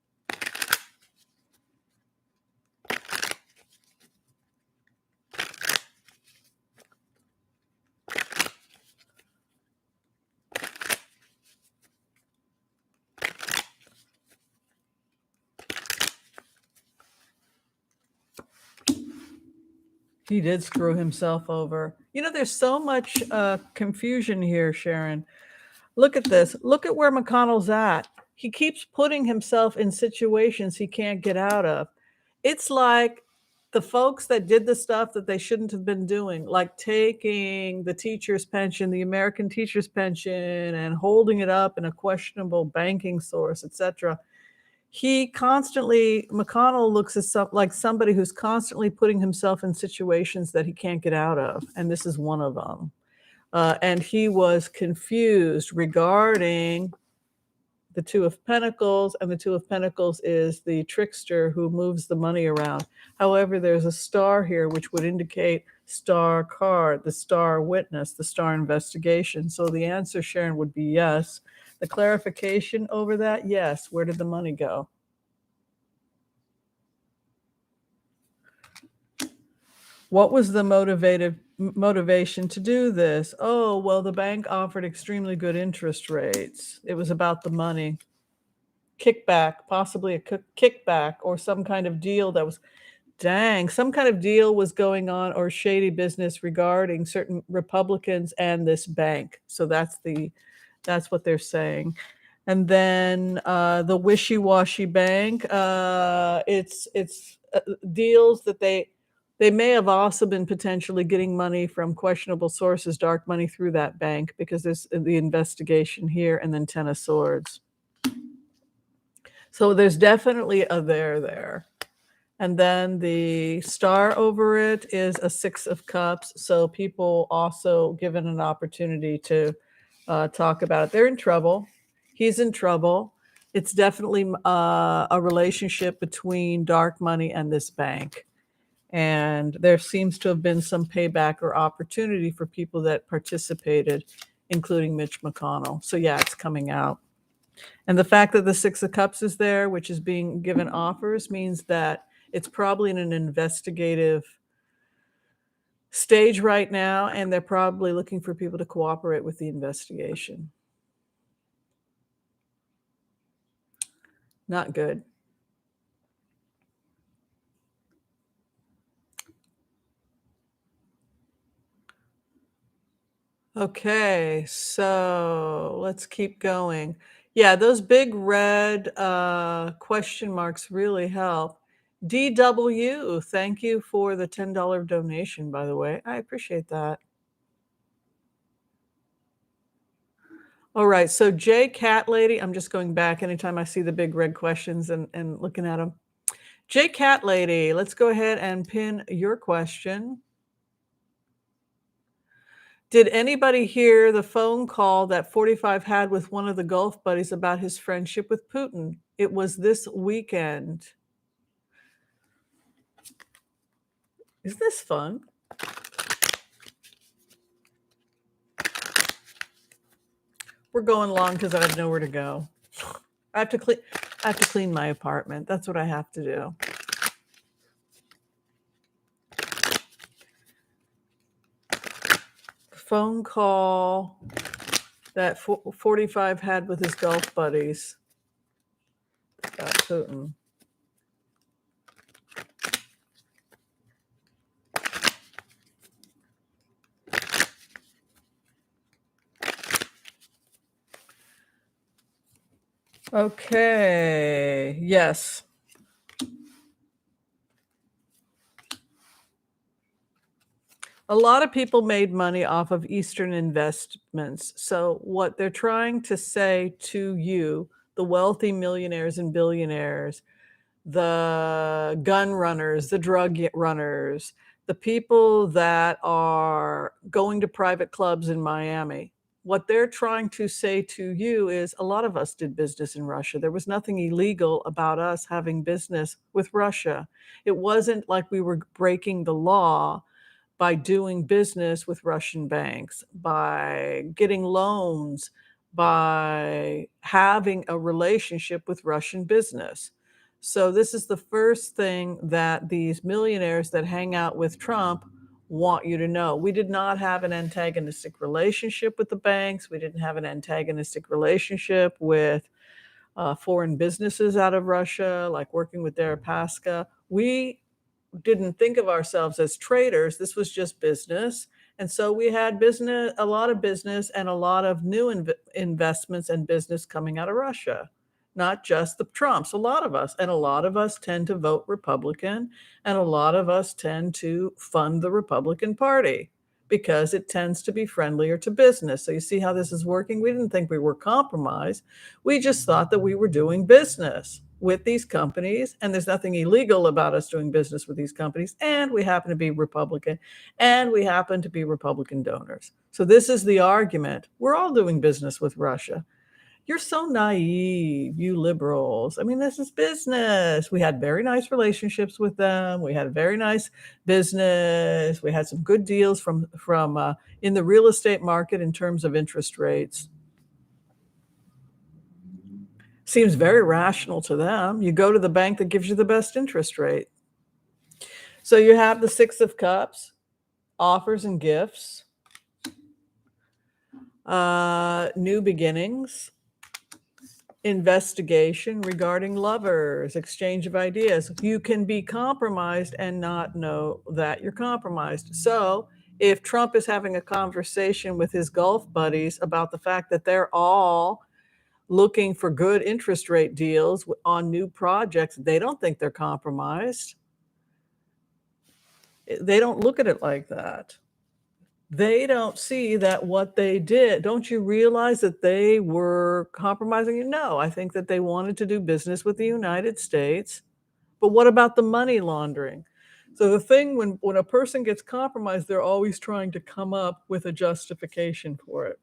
Speaker 1: He did screw himself over. There's so much confusion here, Sharon. Look at this. Look at where McConnell's at. He keeps putting himself in situations he can't get out of. It's like the folks that did the stuff that they shouldn't have been doing, like taking the teacher's pension, the American teacher's pension, and holding it up in a questionable banking source, etc. McConnell looks like somebody who's constantly putting himself in situations that he can't get out of. And this is one of them. And he was confused regarding the Two of Pentacles, and the Two of Pentacles is the trickster who moves the money around. However, there's a star here, which would indicate star card, the star witness, the star investigation. So the answer, Sharon, would be yes. The clarification over that, yes. Where did the money go? What was the motivation to do this? Oh, well, the bank offered extremely good interest rates. It was about the money. Kickback, possibly a kickback or some kind of deal that was, some kind of deal was going on, or shady business regarding certain Republicans and this bank. So that's what they're saying. And then the wishy-washy bank, it's deals that they may have also been potentially getting money from questionable sources, dark money through that bank, because there's the investigation here, and then Ten of Swords. So there's definitely a there. And then the star over it is a Six of Cups. So people also given an opportunity to talk about it. They're in trouble. He's in trouble. It's definitely a relationship between dark money and this bank. And there seems to have been some payback or opportunity for people that participated, including Mitch McConnell. So yeah, it's coming out. And the fact that the Six of Cups is there, which is being given offers, means that it's probably in an investigative stage right now, and they're probably looking for people to cooperate with the investigation. Not good. Okay, so let's keep going. Yeah, those big red question marks really help. DW, thank you for the $10 donation, by the way. I appreciate that. All right, so J Cat Lady, I'm just going back anytime I see the big red questions and looking at them. J Cat Lady, let's go ahead and pin your question. Did anybody hear the phone call that 45 had with one of the Gulf buddies about his friendship with Putin? It was this weekend. Isn't this fun? We're going long because I have nowhere to go. I have to clean my apartment. That's what I have to do. Phone call that 45 had with his Gulf buddies about Putin. Okay, yes. A lot of people made money off of Eastern investments. So, what they're trying to say to you, the wealthy millionaires and billionaires, the gun runners, the drug runners, the people that are going to private clubs in Miami, what they're trying to say to you is a lot of us did business in Russia. There was nothing illegal about us having business with Russia. It wasn't like we were breaking the law by doing business with Russian banks, by getting loans, by having a relationship with Russian business. So, this is the first thing that these millionaires that hang out with Trump want you to know. We did not have an antagonistic relationship with the banks. We didn't have an antagonistic relationship with foreign businesses out of Russia, like working with Deripaska. We didn't think of ourselves as traders. This was just business. And so we had business, a lot of business and a lot of new investments and business coming out of Russia, not just the Trumps, a lot of us. And a lot of us tend to vote Republican, and a lot of us tend to fund the Republican Party because it tends to be friendlier to business. So you see how this is working? We didn't think we were compromised. We just thought that we were doing business with these companies, and there's nothing illegal about us doing business with these companies, and we happen to be Republican, and we happen to be Republican donors. So this is the argument. We're all doing business with Russia. You're so naive, you liberals. I mean, this is business. We had very nice relationships with them. We had very nice business. We had some good deals from in the real estate market in terms of interest rates. Seems very rational to them. You go to the bank that gives you the best interest rate. So you have the Six of Cups, offers and gifts, new beginnings, investigation regarding lovers, exchange of ideas. You can be compromised and not know that you're compromised. So if Trump is having a conversation with his Gulf buddies about the fact that they're all looking for good interest rate deals on new projects, they don't think they're compromised. They don't look at it like that. They don't see that what they did. Don't you realize that they were compromising you? No, I think that they wanted to do business with the United States. But what about the money laundering? So the thing when a person gets compromised, they're always trying to come up with a justification for it.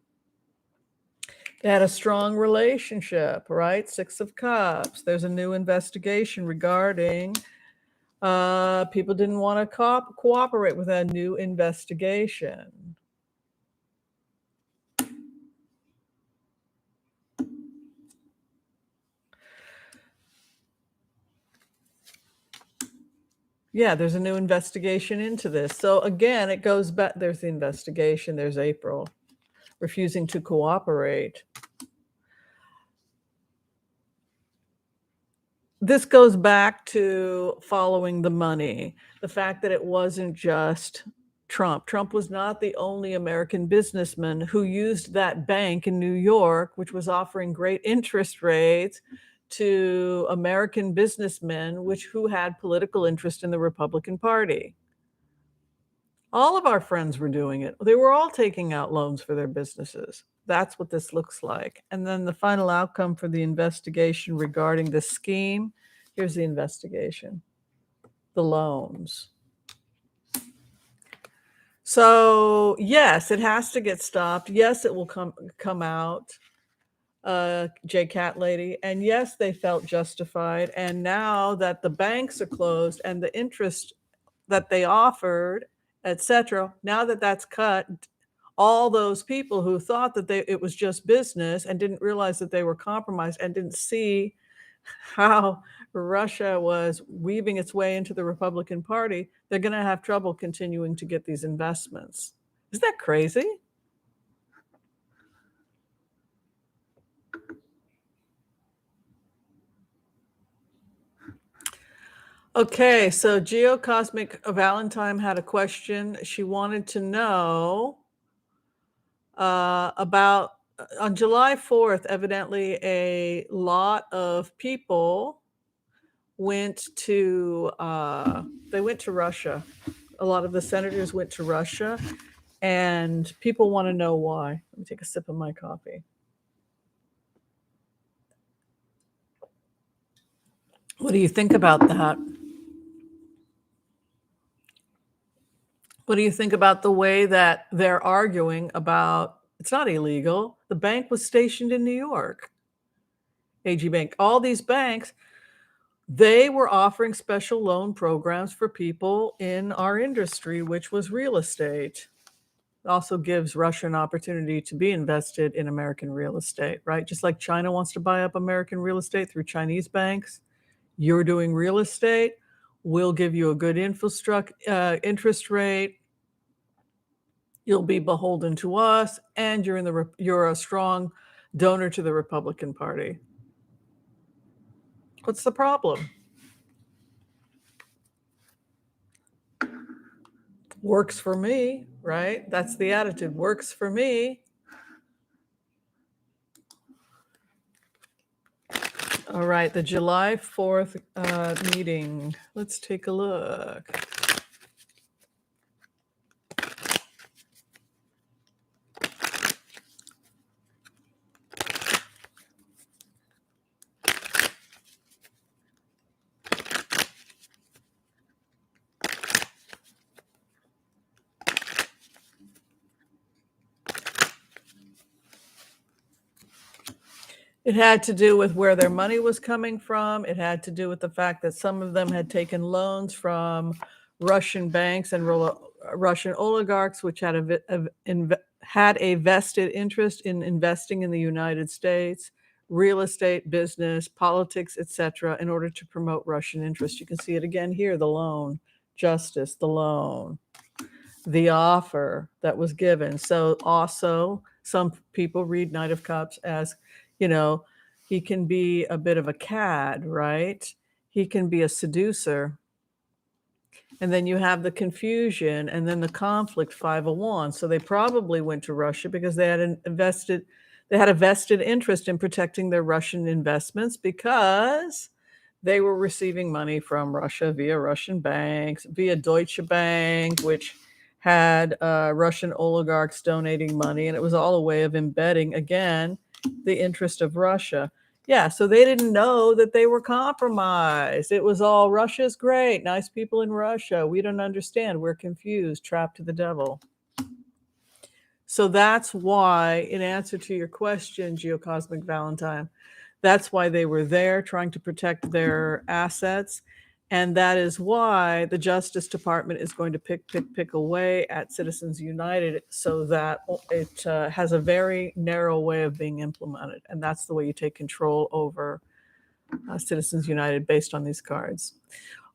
Speaker 1: They had a strong relationship, right? Six of Cups. There's a new investigation regarding people didn't want to cooperate with a new investigation. Yeah, there's a new investigation into this. So again, it goes back. There's the investigation. There's April refusing to cooperate. This goes back to following the money. The fact that it wasn't just Trump. Trump was not the only American businessman who used that bank in New York, which was offering great interest rates to American businessmen who had political interest in the Republican Party. All of our friends were doing it. They were all taking out loans for their businesses. That's what this looks like. And then the final outcome for the investigation regarding the scheme. Here's the investigation. The loans. So yes, it has to get stopped. Yes, it will come out, J Cat Lady. And yes, they felt justified. And now that the banks are closed and the interest that they offered, etc., now that that's cut, all those people who thought that it was just business and didn't realize that they were compromised and didn't see how Russia was weaving its way into the Republican Party, they're going to have trouble continuing to get these investments. Isn't that crazy? Okay, so Geocosmic Valentine had a question. She wanted to know about on July 4th, evidently a lot of people went to Russia. A lot of the senators went to Russia, and people want to know why. Let me take a sip of my coffee. What do you think about that? What do you think about the way that they're arguing about it's not illegal? The bank was stationed in New York. AG Bank. All these banks, they were offering special loan programs for people in our industry, which was real estate. It also gives Russia an opportunity to be invested in American real estate, right? Just like China wants to buy up American real estate through Chinese banks. You're doing real estate. We'll give you a good interest rate. You'll be beholden to us, and you're a strong donor to the Republican Party. What's the problem? Works for me, right? That's the attitude. Works for me. All right, the July 4th meeting. Let's take a look. It had to do with where their money was coming from. It had to do with the fact that some of them had taken loans from Russian banks and Russian oligarchs, which had a vested interest in investing in the United States, real estate, business, politics, etc., in order to promote Russian interests. You can see it again here, the loan, justice, the loan, the offer that was given. So also, some people read Knight of Cups as, he can be a bit of a cad, right? He can be a seducer. And then you have the confusion and then the conflict, 5 of Wands. So they probably went to Russia because they had a vested interest in protecting their Russian investments because they were receiving money from Russia via Russian banks, via Deutsche Bank, which had Russian oligarchs donating money. And it was all a way of embedding, again, the interest of Russia. Yeah, so they didn't know that they were compromised. It was all Russia's great, nice people in Russia. We don't understand. We're confused, trapped to the devil. So that's why, in answer to your question, Geocosmic Valentine, that's why they were there trying to protect their assets. And that is why the Justice Department is going to pick away at Citizens United so that it has a very narrow way of being implemented. And that's the way you take control over Citizens United based on these cards.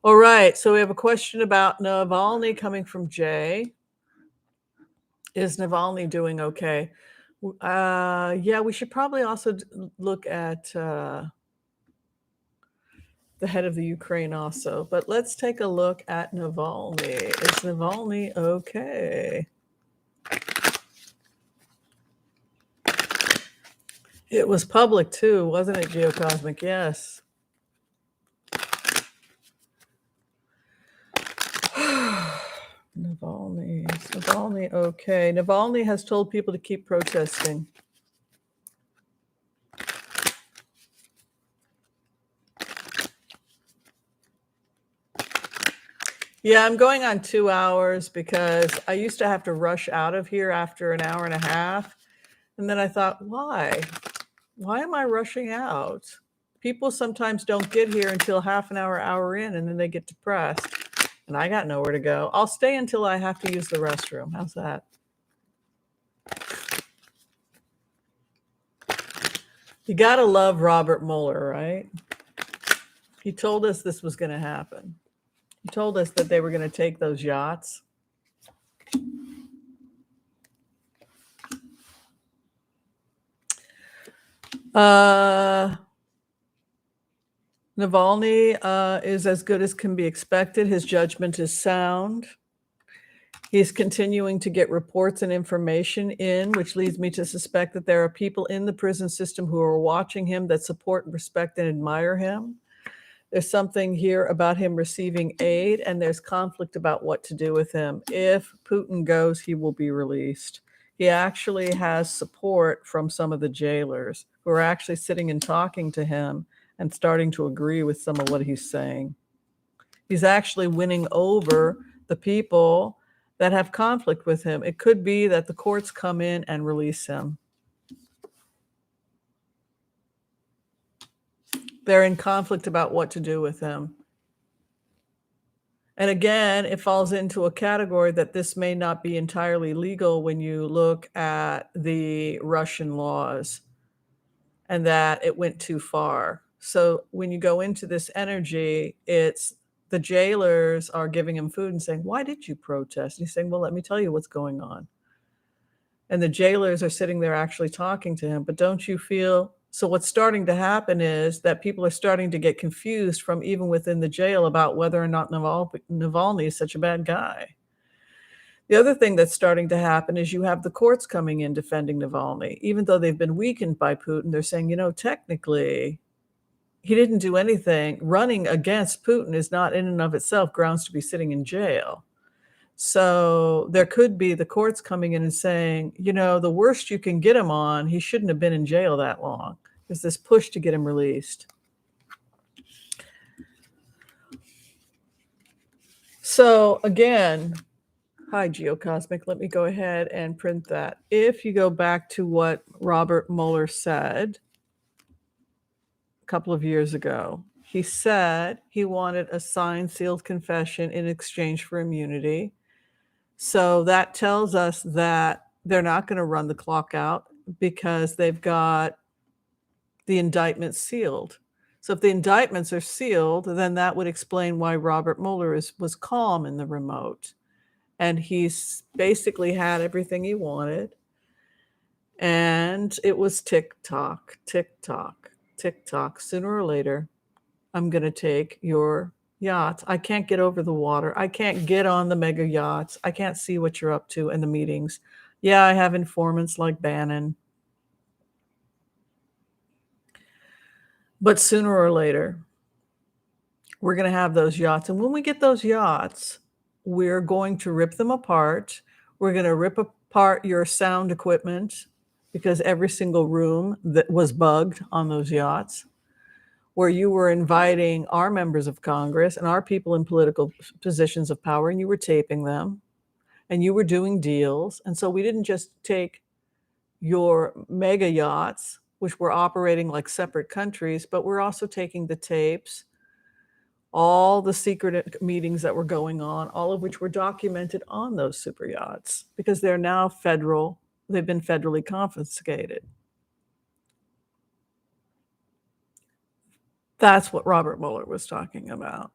Speaker 1: All right, so we have a question about Navalny coming from Jay. Is Navalny doing okay? Yeah, we should probably also look at the head of the Ukraine also. But let's take a look at Navalny. Is Navalny okay? It was public too, wasn't it, Geocosmic? Yes. Navalny. Is Navalny okay? Navalny has told people to keep protesting. Yeah, I'm going on 2 hours because I used to have to rush out of here after an hour and a half. And then I thought, why? Why am I rushing out? People sometimes don't get here until half an hour in, and then they get depressed. And I got nowhere to go. I'll stay until I have to use the restroom. How's that? You got to love Robert Mueller, right? He told us this was going to happen. He told us that they were going to take those yachts. Navalny is as good as can be expected. His judgment is sound. He's continuing to get reports and information in, which leads me to suspect that there are people in the prison system who are watching him that support, respect, and admire him. There's something here about him receiving aid, and there's conflict about what to do with him. If Putin goes, he will be released. He actually has support from some of the jailers who are actually sitting and talking to him and starting to agree with some of what he's saying. He's actually winning over the people that have conflict with him. It could be that the courts come in and release him. They're in conflict about what to do with him. And again, it falls into a category that this may not be entirely legal when you look at the Russian laws, and that it went too far. So when you go into this energy, it's the jailers are giving him food and saying, why did you protest? And he's saying, well, let me tell you what's going on. And the jailers are sitting there actually talking to him. But don't you feel? So what's starting to happen is that people are starting to get confused from even within the jail about whether or not Navalny is such a bad guy. The other thing that's starting to happen is you have the courts coming in defending Navalny. Even though they've been weakened by Putin, they're saying, technically, he didn't do anything. Running against Putin is not in and of itself grounds to be sitting in jail. So there could be the courts coming in and saying, the worst you can get him on, he shouldn't have been in jail that long. There's this push to get him released. So again, hi, Geocosmic. Let me go ahead and print that. If you go back to what Robert Mueller said a couple of years ago, he said he wanted a signed, sealed confession in exchange for immunity. So that tells us that they're not going to run the clock out because they've got the indictments sealed. So if the indictments are sealed, then that would explain why Robert Mueller was calm in the remote. And he's basically had everything he wanted. And it was tick-tock, tick-tock, tick-tock. Sooner or later, I'm going to take your yachts. I can't get over the water. I can't get on the mega yachts. I can't see what you're up to in the meetings. Yeah, I have informants like Bannon. But sooner or later, we're going to have those yachts. And when we get those yachts, we're going to rip them apart. We're going to rip apart your sound equipment because every single room that was bugged on those yachts, where you were inviting our members of Congress and our people in political positions of power, and you were taping them, and you were doing deals. And so we didn't just take your mega yachts, which were operating like separate countries, but we're also taking the tapes, all the secret meetings that were going on, all of which were documented on those super yachts because they're now federal. They've been federally confiscated. That's what Robert Mueller was talking about.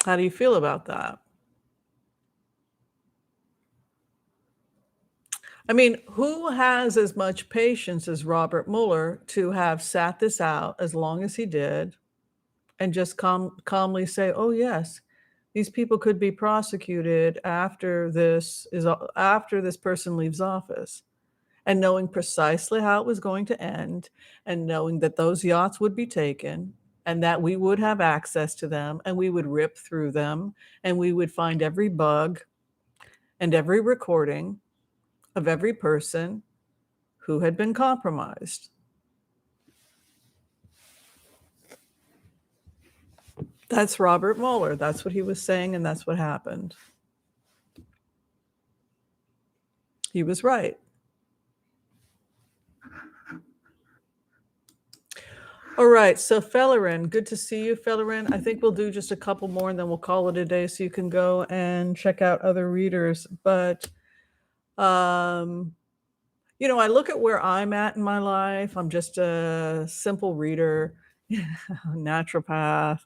Speaker 1: How do you feel about that? I mean, who has as much patience as Robert Mueller to have sat this out as long as he did and just calmly say, oh, yes, these people could be prosecuted after this person leaves office, and knowing precisely how it was going to end, and knowing that those yachts would be taken and that we would have access to them and we would rip through them and we would find every bug and every recording of every person who had been compromised. That's Robert Mueller. That's what he was saying, and that's what happened. He was right. All right, so Fellerin, good to see you, Fellerin. I think we'll do just a couple more and then we'll call it a day so you can go and check out other readers. But, you know, I look at where I'm at in my life. I'm just a simple reader, naturopath,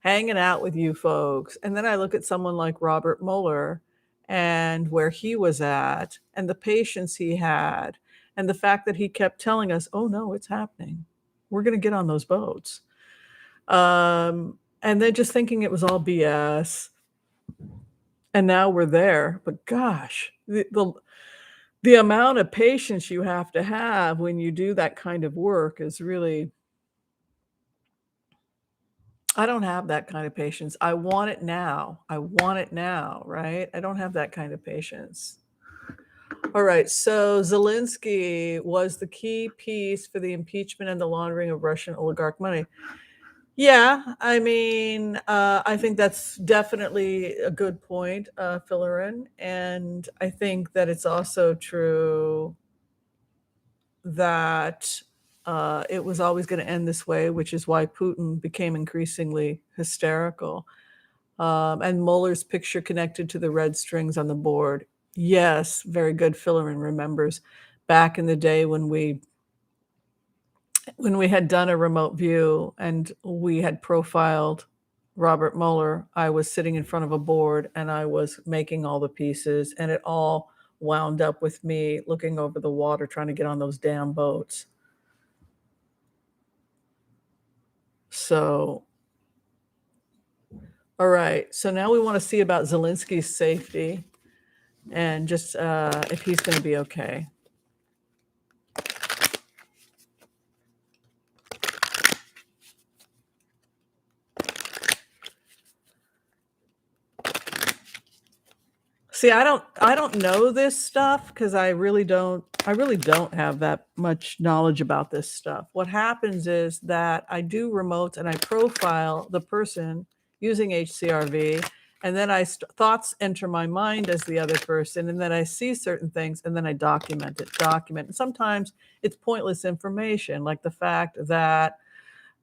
Speaker 1: hanging out with you folks. And then I look at someone like Robert Mueller and where he was at and the patience he had and the fact that he kept telling us, oh, no, it's happening. We're going to get on those boats. And then just thinking it was all BS. And now we're there. But gosh, the amount of patience you have to have when you do that kind of work is really, I don't have that kind of patience. I want it now. I want it now, right? I don't have that kind of patience. All right. So Zelensky was the key piece for the impeachment and the laundering of Russian oligarch money. Yeah, I mean, I think that's definitely a good point, Fillerin. And I think that it's also true that it was always going to end this way, which is why Putin became increasingly hysterical. And Mueller's picture connected to the red strings on the board. Yes, very good. Fillerin remembers back in the day when we had done a remote view and we had profiled Robert Mueller. I was sitting in front of a board and I was making all the pieces, and it all wound up with me looking over the water trying to get on those damn boats. So, all right. So now we want to see about Zelensky's safety and just if he's going to be okay. See, I don't know this stuff because I really don't have that much knowledge about this stuff. What happens is that I do remotes and I profile the person using HCRV, and then thoughts enter my mind as the other person, and then I see certain things, and then I document. And sometimes it's pointless information, like the fact that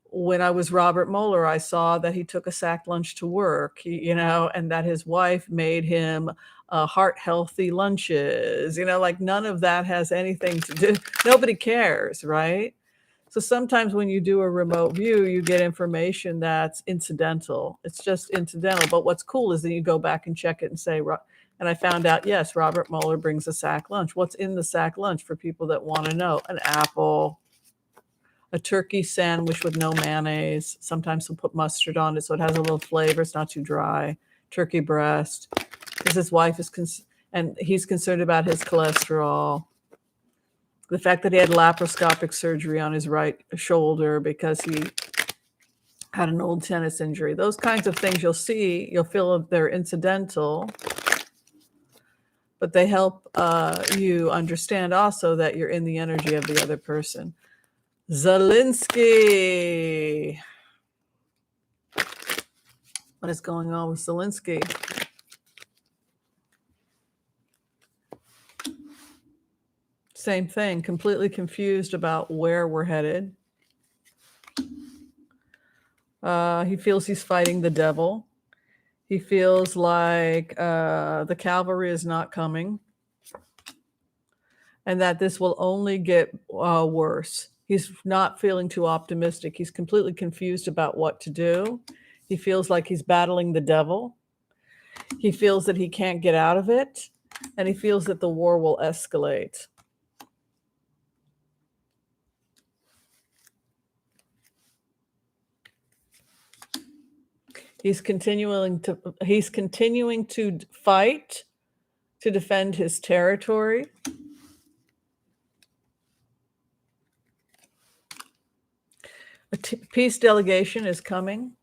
Speaker 1: when I was Robert Mueller, I saw that he took a sack lunch to work, and that his wife made him heart healthy lunches, like none of that has anything to do. Nobody cares, right? So sometimes when you do a remote view, you get information that's incidental. It's just incidental. But what's cool is that you go back and check it and say, and I found out, yes, Robert Mueller brings a sack lunch. What's in the sack lunch for people that want to know? An apple, a turkey sandwich with no mayonnaise. Sometimes they'll put mustard on it so it has a little flavor. It's not too dry. Turkey breast. Because his wife is and he's concerned about his cholesterol. The fact that he had laparoscopic surgery on his right shoulder because he had an old tennis injury. Those kinds of things you'll feel they're incidental, but they help you understand also that you're in the energy of the other person. Zelensky. What is going on with Zelensky? Same thing, completely confused about where we're headed. He feels he's fighting the devil. He feels like the cavalry is not coming and that this will only get worse. He's not feeling too optimistic. He's completely confused about what to do. He feels like he's battling the devil. He feels that he can't get out of it. and he feels that the war will escalate. He's continuing to fight to defend his territory. A peace delegation is coming.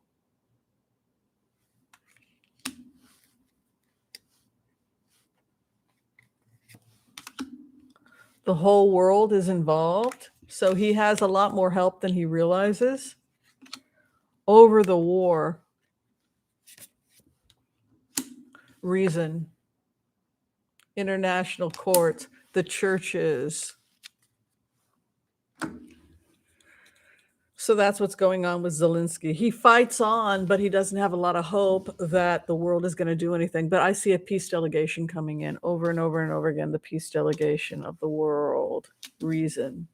Speaker 1: The whole world is involved, so he has a lot more help than he realizes over the war. Reason, international courts, the churches. So that's what's going on with Zelensky. He fights on, but he doesn't have a lot of hope that the world is going to do anything. But I see a peace delegation coming in over and over and over again. The peace delegation of the world. Reason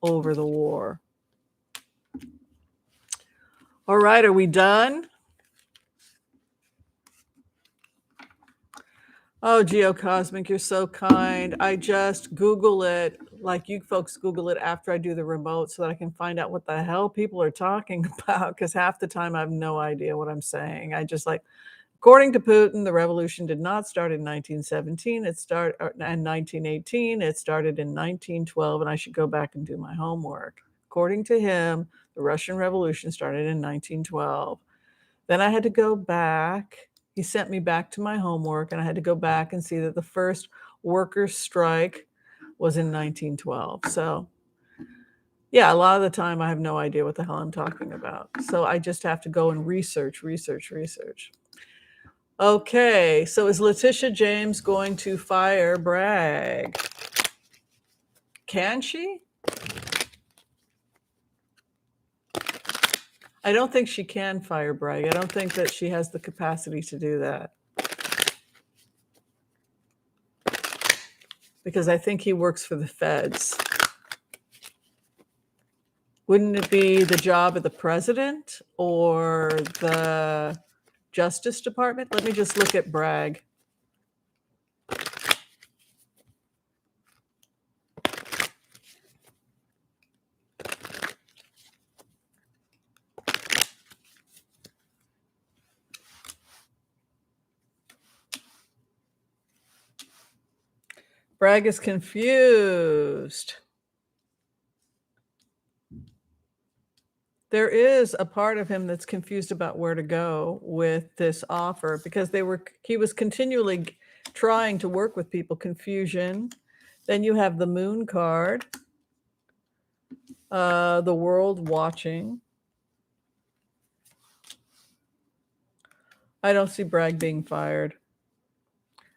Speaker 1: over the war. All right, are we done? Oh, Geocosmic, you're so kind. I just Google it, like you folks Google it after I do the remote so that I can find out what the hell people are talking about, because half the time I have no idea what I'm saying. I just like, according to Putin, the revolution did not start in 1917. It started in 1918. It started in 1912, and I should go back and do my homework. According to him, the Russian Revolution started in 1912. Then I had to go back. He sent me back to my homework, and I had to go back and see that the first workers' strike was in 1912. So, yeah, a lot of the time I have no idea what the hell I'm talking about. So I just have to go and research. Okay, so is Letitia James going to fire Bragg? Can she? I don't think she can fire Bragg. I don't think that she has the capacity to do that. Because I think he works for the feds. Wouldn't it be the job of the president or the Justice Department? Let me just look at Bragg. Bragg is confused. There is a part of him that's confused about where to go with this offer, because he was continually trying to work with people. Confusion. Then you have the moon card, the world watching. I don't see Bragg being fired.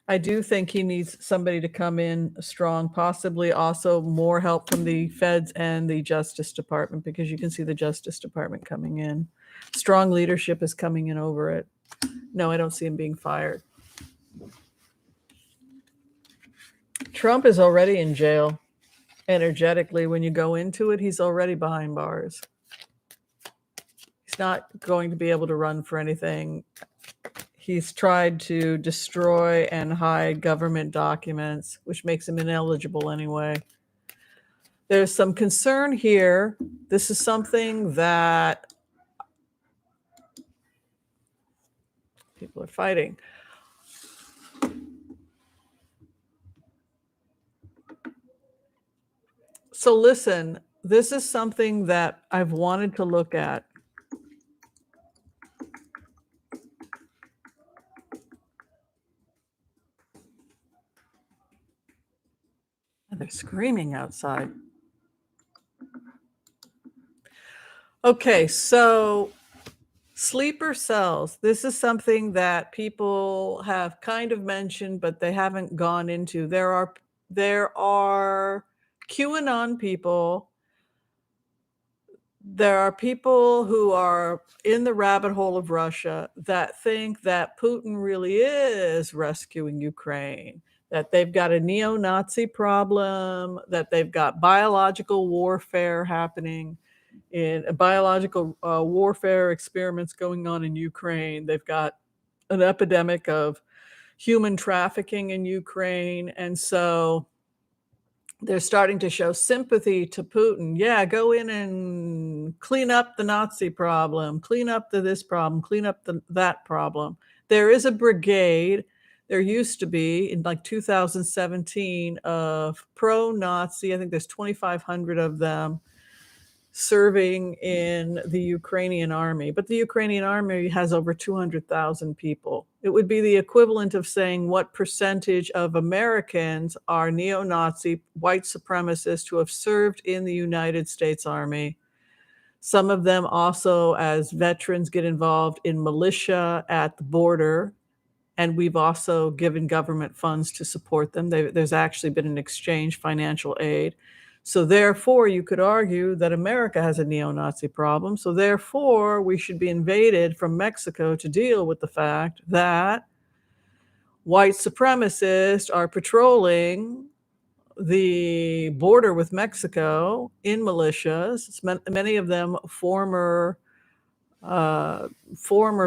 Speaker 1: I do think he needs somebody to come in strong, possibly also more help from the feds and the Justice Department, because you can see the Justice Department coming in. Strong leadership is coming in over it. No, I don't see him being fired. Trump is already in jail. Energetically, when you go into it, he's already behind bars. He's not going to be able to run for anything. He's tried to destroy and hide government documents, which makes him ineligible anyway. There's some concern here. This is something that people are fighting. So listen, this is something that I've wanted to look at. They're screaming outside. Okay, so sleeper cells. This is something that people have kind of mentioned, but they haven't gone into. There are QAnon people. There are people who are in the rabbit hole of Russia that think that Putin really is rescuing Ukraine, that they've got a neo-Nazi problem, that they've got biological warfare happening, in biological warfare experiments going on in Ukraine. They've got an epidemic of human trafficking in Ukraine. And so they're starting to show sympathy to Putin. Yeah, go in and clean up the Nazi problem, clean up this problem, clean up that problem. There is a brigade. There used to be in like 2017 of pro-Nazi. I think there's 2,500 of them serving in the Ukrainian army, but the Ukrainian army has over 200,000 people. It would be the equivalent of saying what percentage of Americans are neo-Nazi white supremacists who have served in the United States Army. Some of them also, as veterans, get involved in militia at the border, and we've also given government funds to support them. There's actually been an exchange, financial aid. So therefore, you could argue that America has a neo-Nazi problem. So therefore, we should be invaded from Mexico to deal with the fact that white supremacists are patrolling the border with Mexico in militias, many of them former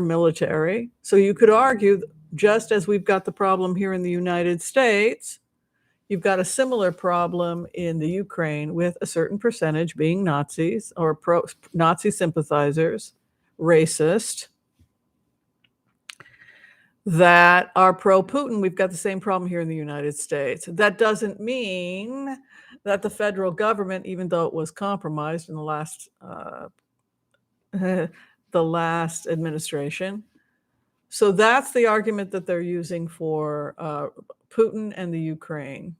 Speaker 1: military. So you could argue, just as we've got the problem here in the United States, you've got a similar problem in the Ukraine with a certain percentage being Nazis or pro-Nazi sympathizers, racist, that are pro-Putin. We've got the same problem here in the United States. That doesn't mean that the federal government, even though it was compromised in the last administration. So that's the argument that they're using for Putin and the Ukraine.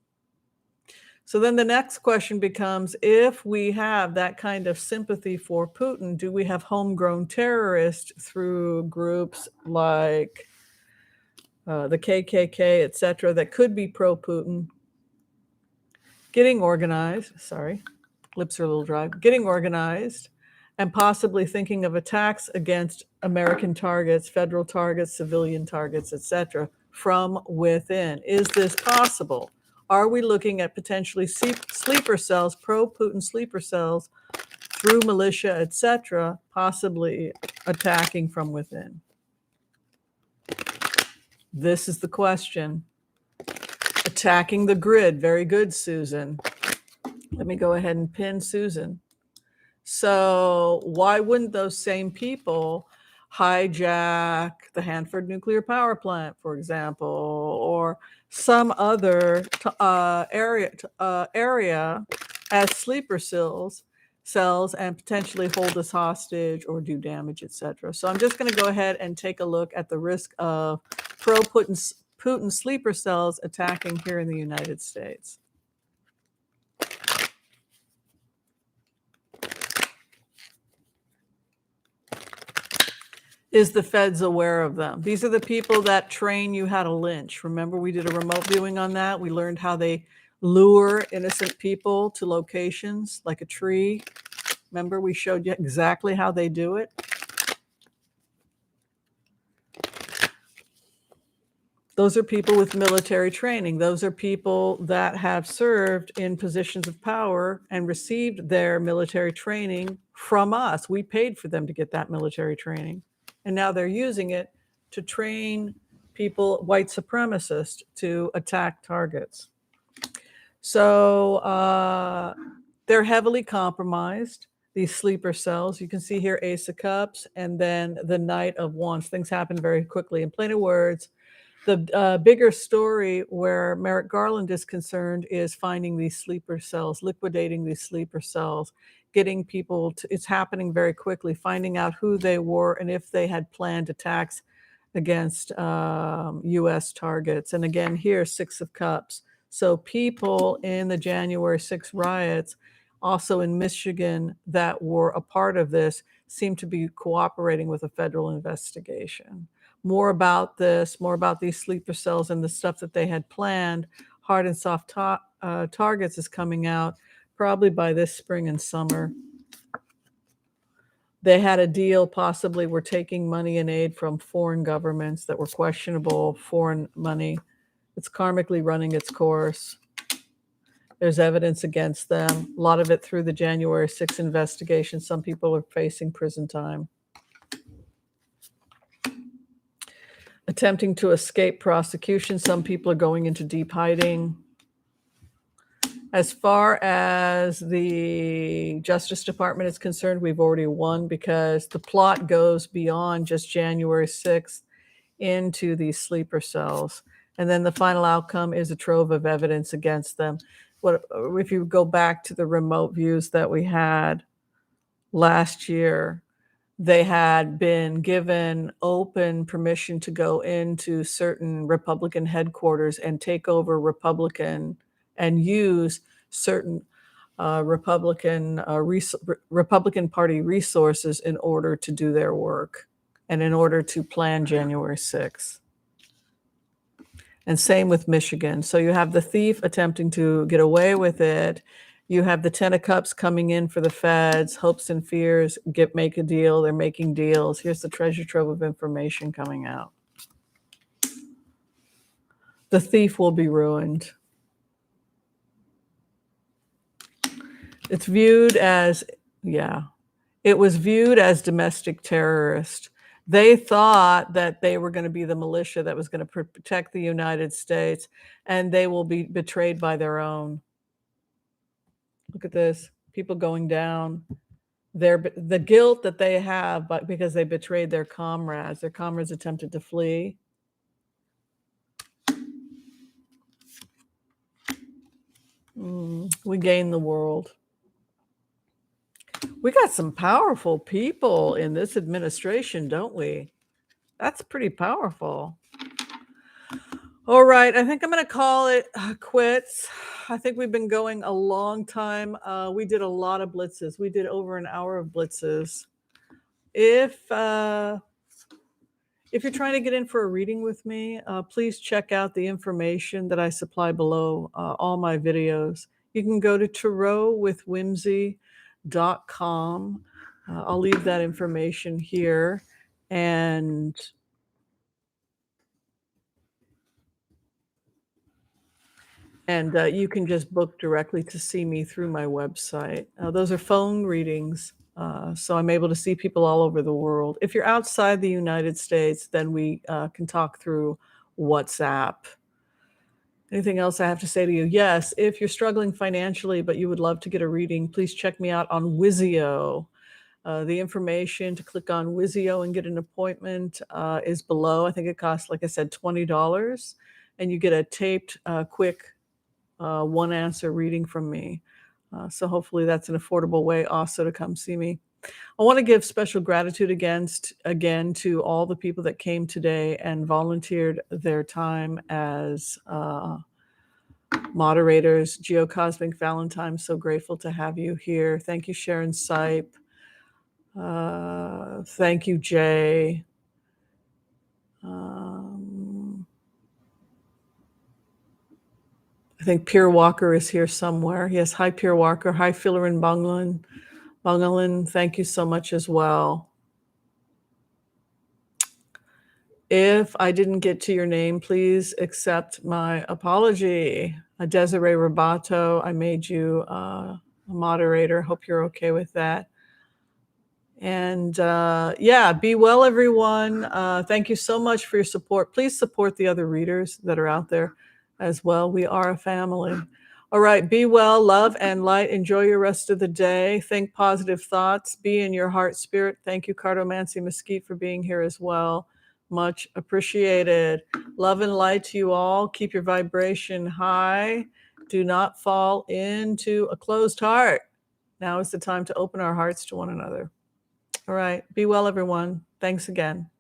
Speaker 1: So then the next question becomes, if we have that kind of sympathy for Putin, do we have homegrown terrorists through groups like the KKK, etc., that could be pro-Putin, getting organized, sorry, lips are a little dry, getting organized, and possibly thinking of attacks against American targets, federal targets, civilian targets, etc., from within? Is this possible? Are we looking at potentially sleeper cells, pro-Putin sleeper cells, through militia, etc., possibly attacking from within? This is the question. Attacking the grid. Very good, Susan. Let me go ahead and pin Susan. So why wouldn't those same people hijack the Hanford nuclear power plant, for example, or some other area as sleeper cells and potentially hold us hostage or do damage, etc. So I'm just going to go ahead and take a look at the risk of pro-Putin sleeper cells attacking here in the United States. Is the feds aware of them? These are the people that train you how to lynch. Remember, we did a remote viewing on that. We learned how they lure innocent people to locations like a tree. Remember, we showed you exactly how they do it. Those are people with military training. Those are people that have served in positions of power and received their military training from us. We paid for them to get that military training. And now they're using it to train people, white supremacists, to attack targets. So they're heavily compromised, these sleeper cells. You can see here Ace of Cups and then the Knight of Wands. Things happen very quickly. In plain words, the bigger story where Merrick Garland is concerned is finding these sleeper cells, liquidating these sleeper cells, getting people to, it's happening very quickly, finding out who they were and if they had planned attacks against U.S. targets. And again, here, Six of Cups. So people in the January 6th riots, also in Michigan, that were a part of this, seem to be cooperating with a federal investigation. More about this, more about these sleeper cells and the stuff that they had planned, hard and soft targets, is coming out probably by this spring and summer. They had a deal, possibly were taking money and aid from foreign governments that were questionable foreign money. It's karmically running its course. There's evidence against them. A lot of it through the January 6th investigation. Some people are facing prison time. attempting to escape prosecution. Some people are going into deep hiding. As far as the Justice Department is concerned, we've already won because the plot goes beyond just January 6th into these sleeper cells. And then the final outcome is a trove of evidence against them. If you go back to the remote views that we had last year, they had been given open permission to go into certain Republican headquarters and take over Republican and use certain Republican Party resources in order to do their work and in order to plan January 6th. And same with Michigan. So you have the thief attempting to get away with it. You have the 10 of Cups coming in for the feds, hopes and fears, make a deal. They're making deals. Here's the treasure trove of information coming out. The thief will be ruined. It's viewed as, it was viewed as domestic terrorist. They thought that they were going to be the militia that was going to protect the United States, and they will be betrayed by their own. Look at this. People going down. The guilt that they have because they betrayed their comrades. Their comrades attempted to flee. We gained the world. We got some powerful people in this administration, don't we? That's pretty powerful. All right, I think I'm going to call it quits. I think we've been going a long time. We did a lot of blitzes. We did over an hour of blitzes. If you're trying to get in for a reading with me, please check out the information that I supply below all my videos. You can go to tarotwithwhimsy.com. I'll leave that information here, and you can just book directly to see me through my website. Those are phone readings, so I'm able to see people all over the world. If you're outside the United States, then we can talk through WhatsApp. Anything else I have to say to you? Yes, if you're struggling financially but you would love to get a reading, please check me out on Wizio. The information to click on Wizio and get an appointment is below. I think it costs, like I said, $20, and you get a taped, quick one answer reading from me. So hopefully that's an affordable way also to come see me. I want to give special gratitude again to all the people that came today and volunteered their time as moderators. Geocosmic Valentine, so grateful to have you here. Thank you, Sharon Sipe. Thank you, Jay. I think Pierre Walker is here somewhere. Yes, hi, Pierre Walker. Hi, Philarin Bangalin. Thank you so much as well. If I didn't get to your name, please accept my apology. Desiree Rabato, I made you a moderator. Hope you're okay with that. And be well, everyone. Thank you so much for your support. Please support the other readers that are out there as well. We are a family. All right, be well, love and light. Enjoy your rest of the day. Think positive thoughts. Be in your heart spirit. Thank you, Cartomancy Mesquite, for being here as well. Much appreciated. Love and light to you all. Keep your vibration high. Do not fall into a closed heart. Now is the time to open our hearts to one another. All right. Be well, everyone. Thanks again.